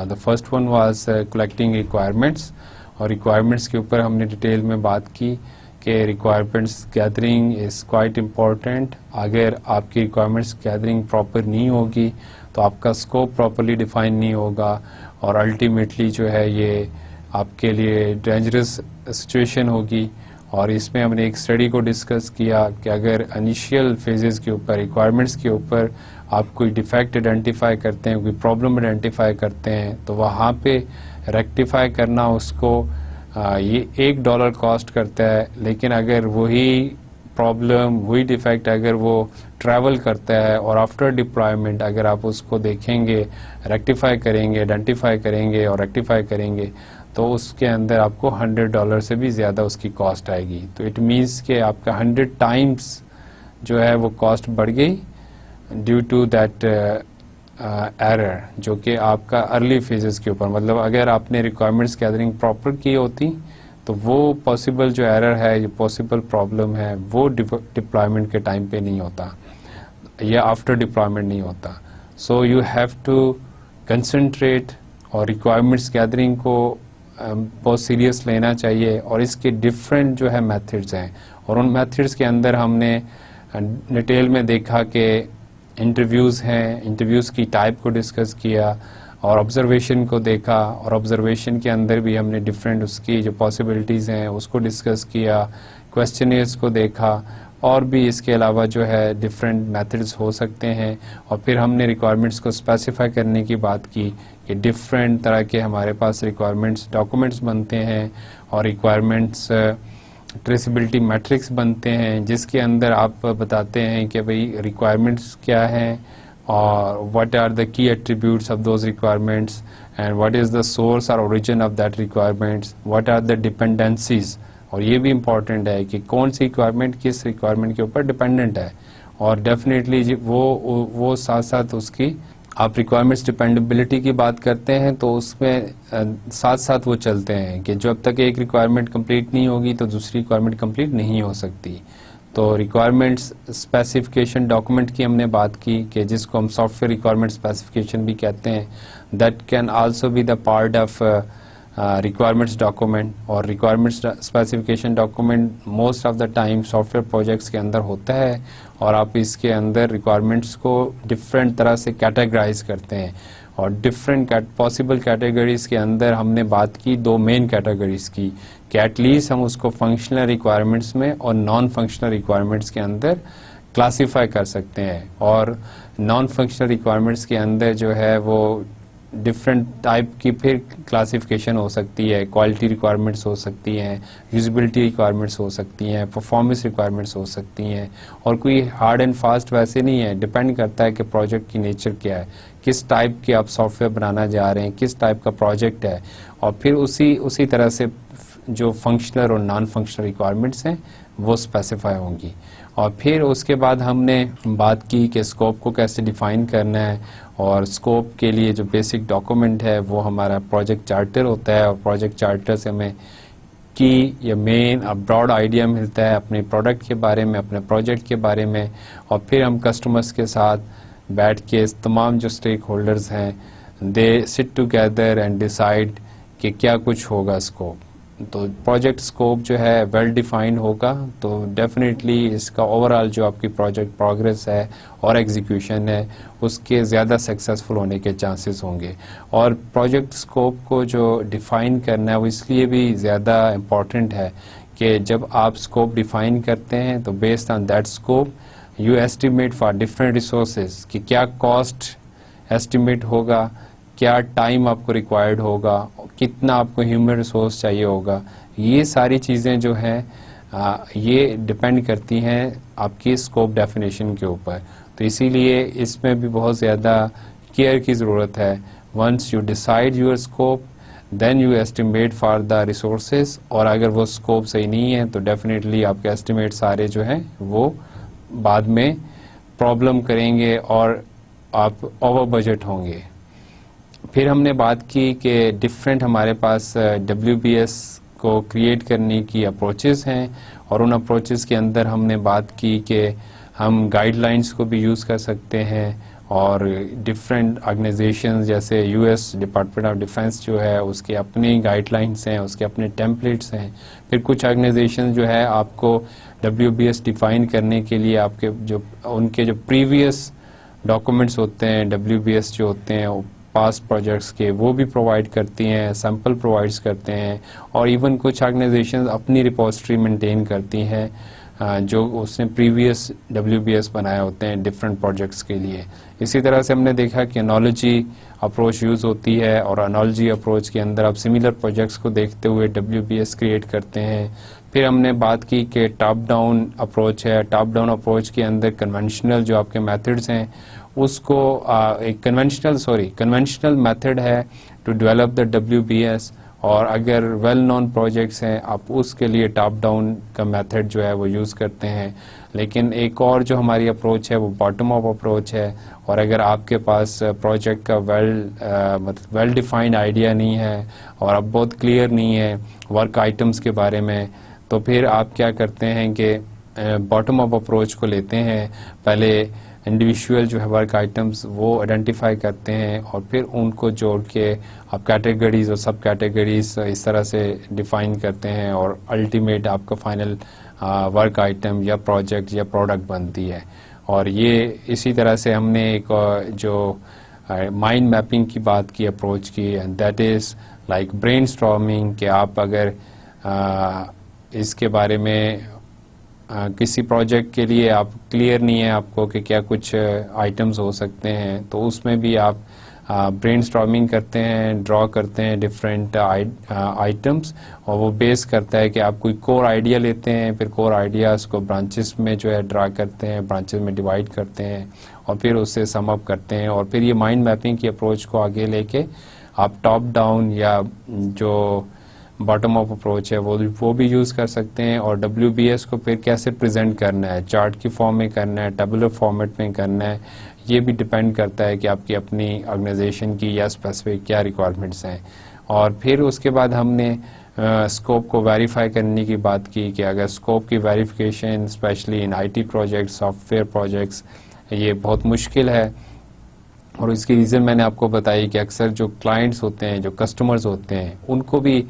The first one was collecting requirements, اور ریکوائرمنٹس کے اوپر ہم نے ڈیٹیل میں بات کی کہ ریکوائرمنٹس گیدرنگ از کوائٹ امپورٹنٹ. اگر آپ کی ریکوائرمنٹس گیدرنگ پراپر نہیں ہوگی تو آپ کا اسکوپ پراپرلی ڈیفائن نہیں ہوگا, اور الٹیمیٹلی جو ہے یہ آپ کے لیے ڈینجرس سچویشن ہوگی. اور اس میں ہم نے ایک اسٹڈی کو ڈسکس کیا کہ اگر انیشیل فیزز کے اوپر ریکوائرمنٹس کے اوپر آپ کوئی ڈیفیکٹ آئیڈینٹیفائی کرتے ہیں, کوئی پرابلم آئیڈینٹیفائی کرتے ہیں, تو وہاں پہ ریکٹیفائی کرنا اس کو یہ $1 کاسٹ کرتا ہے. لیکن اگر وہی پرابلم, وہی ڈیفیکٹ اگر وہ ٹریول کرتا ہے اور آفٹر ڈپلائمنٹ اگر آپ اس کو دیکھیں گے, ریکٹیفائی کریں گے, آئیڈینٹیفائی کریں گے اور ریکٹیفائی کریں گے, تو اس کے اندر آپ کو $100 سے بھی زیادہ اس کی کاسٹ آئے گی. تو اٹ مینس کہ آپ کا 100 ٹائمس جو ہے وہ کاسٹ بڑھ گئی ڈیو ٹو دیٹ ایرر, جو کہ آپ کا ارلی فیزز کے اوپر, مطلب اگر آپ نے ریکوائرمنٹس گیدرنگ پراپر کی ہوتی تو وہ پاسبل جو ایرر ہے, یہ پاسبل پرابلم ہے, وہ ڈپلائمنٹ کے ٹائم پہ نہیں ہوتا یا آفٹر ڈپلائمنٹ نہیں ہوتا. So you have to concentrate, اور ریکوائرمنٹس گیدرنگ کو بہت سیریس لینا چاہیے. اور اس کے ڈفرینٹ جو ہے میتھڈز ہیں, اور ان میتھڈز کے اندر ہم نے ڈیٹیل میں دیکھا کہ انٹرویوز ہیں، انٹرویوز کی ٹائپ کو ڈسکس کیا، اور آبزرویشن کو دیکھا، اور آبزرویشن کے اندر بھی ہم نے ڈفرینٹ اس کی جو پاسبلٹیز ہیں اس کو ڈسکس کیا، کویسچنیئرز کو دیکھا، اور بھی اس کے علاوہ جو ہے ڈفرینٹ میتھڈز ہو سکتے ہیں. اور پھر ہم نے ریکوائرمنٹس کو اسپیسیفائی کرنے کی بات کی کہ ڈفرینٹ طرح کے ہمارے پاس ریکوائرمنٹس ڈاکومنٹس بنتے ہیں، اور ریکوائرمنٹس ٹریسیبلٹی میٹرکس بنتے ہیں جس کے اندر آپ بتاتے ہیں کہ بھئی ریکوائرمنٹس کیا ہیں، اور what are the key attributes of those requirements, and what is the source or origin of that requirements, what are the dependencies. اور یہ بھی امپورٹنٹ ہے کہ کون سی ریکوائرمنٹ کس ریکوائرمنٹ کے اوپر ڈپینڈنٹ ہے، اور ڈیفینیٹلی وہ ساتھ ساتھ اس کی آپ ریکوائرمنٹس ڈپینڈیبلٹی کی بات کرتے ہیں تو اس میں ساتھ ساتھ وہ چلتے ہیں کہ جب تک ایک ریکوائرمنٹ کمپلیٹ نہیں ہوگی تو دوسری ریکوائرمنٹ کمپلیٹ نہیں ہو سکتی. تو ریکوائرمنٹس اسپیسیفکیشن ڈاکومنٹ کی ہم نے بات کی کہ جس کو ہم سافٹ ویئر ریکوائرمنٹ اسپیسیفکیشن بھی کہتے ہیں. That can also be the part of requirements document. اور requirements specification document most of the time software projects کے اندر ہوتا ہے، اور آپ اس کے اندر ریکوائرمنٹس کو ڈفرینٹ طرح سے کیٹیگرائز کرتے ہیں. اور ڈفرینٹ پاسبل کیٹیگریز کے اندر ہم نے بات کی دو مین کیٹیگریز کی کہ ایٹ لیسٹ ہم اس کو فنکشنل ریکوائرمنٹس میں اور نان فنکشنل ریکوائرمنٹس کے اندر کلاسیفائی کر سکتے ہیں. اور نان فنکشنل ریکوائرمنٹس کے اندر جو ہے وہ ڈفرینٹ ٹائپ کی پھر کلاسیفیکیشن ہو سکتی ہے. کوالٹی ریکوائرمنٹس ہو سکتی ہیں، یوزیبلٹی ریکوائرمنٹس ہو سکتی ہیں، پرفارمنس ریکوائرمنٹس ہو سکتی ہیں. اور کوئی ہارڈ اینڈ فاسٹ ویسے نہیں ہے، ڈپینڈ کرتا ہے کہ پروجیکٹ کی نیچر کیا ہے، کس ٹائپ کے آپ سافٹ ویئر بنانا جا رہے ہیں، کس ٹائپ کا پروجیکٹ ہے. اور پھر اسی طرح سے جو فنکشنل اور نان فنکشنل ریکوائرمنٹس ہیں وہ اسپیسیفائی ہوں گی. اور پھر اس کے بعد ہم نے بات کی کہ اسکوپ کو کیسے ڈیفائن کرنا ہے، اور اسکوپ کے لیے جو بیسک ڈاکومنٹ ہے وہ ہمارا پروجیکٹ چارٹر ہوتا ہے. اور پروجیکٹ چارٹر سے ہمیں کی یا مین براڈ آئیڈیا ملتا ہے اپنے پروڈکٹ کے بارے میں، اپنے پروجیکٹ کے بارے میں. اور پھر ہم کسٹمرس کے ساتھ بیٹھ کے تمام جو اسٹیک ہولڈرز ہیں دے سٹ ٹوگیدر اینڈ ڈیسائیڈ کہ کیا کچھ ہوگا اسکوپ. تو پروجیکٹ اسکوپ جو ہے ویل ڈیفائنڈ ہوگا تو ڈیفینیٹلی اس کا اوور آل جو آپ کی پروجیکٹ پروگریس ہے اور ایگزیکیوشن ہے اس کے زیادہ سکسیزفل ہونے کے چانسز ہوں گے. اور پروجیکٹ اسکوپ کو جو ڈیفائن کرنا ہے وہ اس لیے بھی زیادہ امپورٹنٹ ہے کہ جب آپ اسکوپ ڈیفائن کرتے ہیں تو based on that scope you estimate for different resources کہ کیا کاسٹ ایسٹیمیٹ ہوگا، کیا ٹائم آپ کو ریکوائرڈ ہوگا، کتنا آپ کو ہیومن ریسورس چاہیے ہوگا. یہ ساری چیزیں جو ہیں یہ ڈپینڈ کرتی ہیں آپ کی اسکوپ ڈیفینیشن کے اوپر. تو اسی لیے اس میں بھی بہت زیادہ کیئر کی ضرورت ہے. Once you decide your scope then you estimate for the resources. اور اگر وہ اسکوپ صحیح نہیں ہے تو ڈیفینیٹلی آپ کے ایسٹیمیٹ سارے جو ہیں وہ بعد میں پرابلم کریں گے اور آپ اوور بجٹ ہوں گے. پھر ہم نے بات کی کہ ڈفرینٹ ہمارے پاس WBS کو کریٹ کرنے کی اپروچز ہیں، اور ان اپروچز کے اندر ہم نے بات کی کہ ہم گائیڈ لائنس کو بھی یوز کر سکتے ہیں، اور ڈفرینٹ آرگنائزیشنز جیسے US ڈپارٹمنٹ آف ڈیفینس جو ہے اس کے اپنی گائیڈ لائنس ہیں، اس کے اپنے ٹیمپلیٹس ہیں. پھر کچھ آرگنائزیشن جو ہے آپ کو WBS ڈیفائن کرنے کے لیے آپ کے جو ان کے جو پریویس ڈاکومنٹس ہوتے ہیں WBS جو ہوتے ہیں پاسٹ پروجیکٹس کے وہ بھی پرووائڈ کرتی ہیں، سیمپل پرووائڈس کرتے ہیں. اور ایون کچھ آرگنائزیشنز اپنی ریپوزیٹری مینٹین کرتی ہیں جو اس نے پریویس WBS بنائے ہوتے ہیں ڈفرینٹ پروجیکٹس کے لیے. اسی طرح سے ہم نے دیکھا کہ انالوجی اپروچ یوز ہوتی ہے، اور انالوجی اپروچ کے اندر آپ سملر پروجیکٹس کو دیکھتے ہوئے WBS کریٹ کرتے ہیں. پھر ہم نے بات کی کہ ٹاپ ڈاؤن اپروچ ہے. ٹاپ ڈاؤن اپروچ کے اندر کنونشنل جو آپ کے میتھڈز ہیں اس کو ایک کنونشنل میتھڈ ہے ٹو ڈیولپ دا WBS. اور اگر ویل نون پروجیکٹس ہیں آپ اس کے لیے ٹاپ ڈاؤن کا میتھڈ جو ہے وہ یوز کرتے ہیں. لیکن ایک اور جو ہماری اپروچ ہے وہ باٹم اپ اپروچ ہے. اور اگر آپ کے پاس پروجیکٹ کا ویل ڈیفائنڈ آئیڈیا نہیں ہے اور آپ بہت کلیئر نہیں ہے ورک آئٹمس کے بارے میں تو پھر آپ کیا کرتے ہیں کہ باٹم اپ اپروچ کو لیتے ہیں. پہلے انڈیویجول جو ہے ورک آئٹمس وہ آئیڈینٹیفائی کرتے ہیں اور پھر ان کو جوڑ کے آپ کیٹیگریز اور سب کیٹیگریز اس طرح سے ڈیفائن کرتے ہیں اور الٹیمیٹ آپ کا فائنل ورک آئٹم یا پروجیکٹ یا پروڈکٹ بنتی ہے. اور یہ اسی طرح سے ہم نے ایک جو مائنڈ میپنگ کی بات کی, اپروچ کی, and that is like brainstorming, کہ آپ اگر اس کے بارے میں کسی پروجیکٹ کے لیے آپ کلیئر نہیں ہے آپ کو کہ کیا کچھ آئٹمز ہو سکتے ہیں, تو اس میں بھی آپ برین اسٹارمنگ کرتے ہیں, ڈرا کرتے ہیں ڈفرینٹ آئٹمس, اور وہ بیس کرتا ہے کہ آپ کوئی کور آئیڈیا لیتے ہیں, پھر کور آئیڈیاز کو برانچز میں جو ہے ڈرا کرتے ہیں, برانچز میں ڈیوائڈ کرتے ہیں, اور پھر اس سے سم اپ کرتے ہیں, اور پھر یہ مائنڈ میپنگ کی اپروچ کو آگے لے کے آپ ٹاپ ڈاؤن یا جو باٹم اپ اپروچ ہے وہ بھی یوز کر سکتے ہیں. اور WBS کو پھر کیسے پریزنٹ کرنا ہے, چارٹ کی فارم میں کرنا ہے, ٹیبولر فارمیٹ میں کرنا ہے, یہ بھی ڈپینڈ کرتا ہے کہ آپ کی اپنی آرگنائزیشن کی یا اسپیسیفک کیا ریکوائرمنٹس ہیں. اور پھر اس کے بعد ہم نے اسکوپ کو ویریفائی کرنے کی بات کی کہ اگر اسکوپ کی verification especially in IT projects, software projects, یہ بہت مشکل ہے. اور اس کی ریزن میں نے آپ کو بتائی کہ اکثر جو کلائنٹس ہوتے ہیں, جو کسٹمرز ہوتے ہیں, ان کو بھی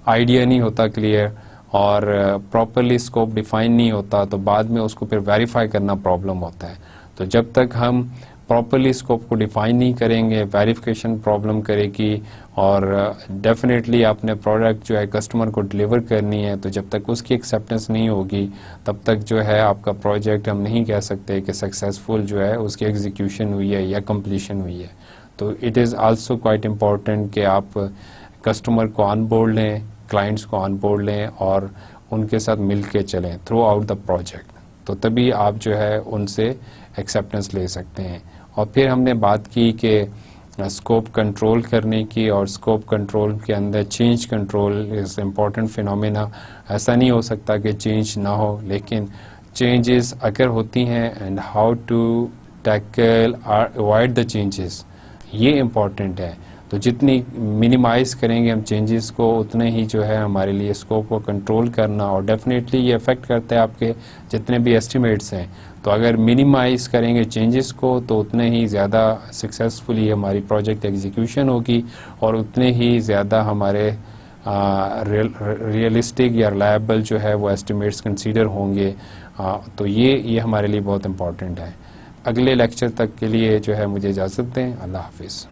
آئیڈیا نہیں ہوتا کلیئر, اور پراپرلی اسکوپ ڈیفائن نہیں ہوتا, تو بعد میں اس کو پھر ویریفائی کرنا پرابلم ہوتا ہے. تو جب تک ہم پراپرلی اسکوپ کو ڈیفائن نہیں کریں گے, ویریفیکیشن پرابلم کرے گی, اور ڈیفینیٹلی آپ نے پروڈکٹ جو ہے کسٹمر کو ڈلیور کرنی ہے, تو جب تک اس کی ایکسیپٹنس نہیں ہوگی تب تک جو ہے آپ کا پروجیکٹ ہم نہیں کہہ سکتے کہ سکسیزفل جو ہے اس کی ایگزیکیوشن ہوئی ہے یا کمپلیشن ہوئی ہے. تو it is also quite important کہ آپ کسٹمر کو آن بورڈ لیں, کلائنٹس کو آن بورڈ لیں, اور ان کے ساتھ مل کے چلیں تھرو آؤٹ دا پروجیکٹ, تو تبھی آپ جو ہے ان سے ایکسیپٹنس لے سکتے ہیں. اور پھر ہم نے بات کی کہ اسکوپ کنٹرول کرنے کی, اور اسکوپ کنٹرول کے اندر change control is important phenomena. ایسا نہیں ہو سکتا کہ چینج نہ ہو, لیکن چینجز اگر ہوتی ہیں اینڈ ہاؤ ٹو ٹیکل اور اوائڈ دا چینجز, یہ امپورٹنٹ ہے. تو جتنی منیمائز کریں گے ہم چینجز کو, اتنے ہی جو ہے ہمارے لیے اسکوپ کو کنٹرول کرنا, اور ڈیفینیٹلی یہ افیکٹ کرتا ہے آپ کے جتنے بھی ایسٹیمیٹس ہیں. تو اگر منیمائز کریں گے چینجز کو, تو اتنے ہی زیادہ سکسیزفلی ہماری پروجیکٹ ایگزیکیوشن ہوگی, اور اتنے ہی زیادہ ہمارے ریئلسٹک یا ریلائبل جو ہے وہ ایسٹیمیٹس کنسیڈر ہوں گے. تو یہ ہمارے لیے بہت امپورٹنٹ ہے. اگلے لیکچر تک کے لیے جو ہے مجھے اجازت دیں. اللہ حافظ.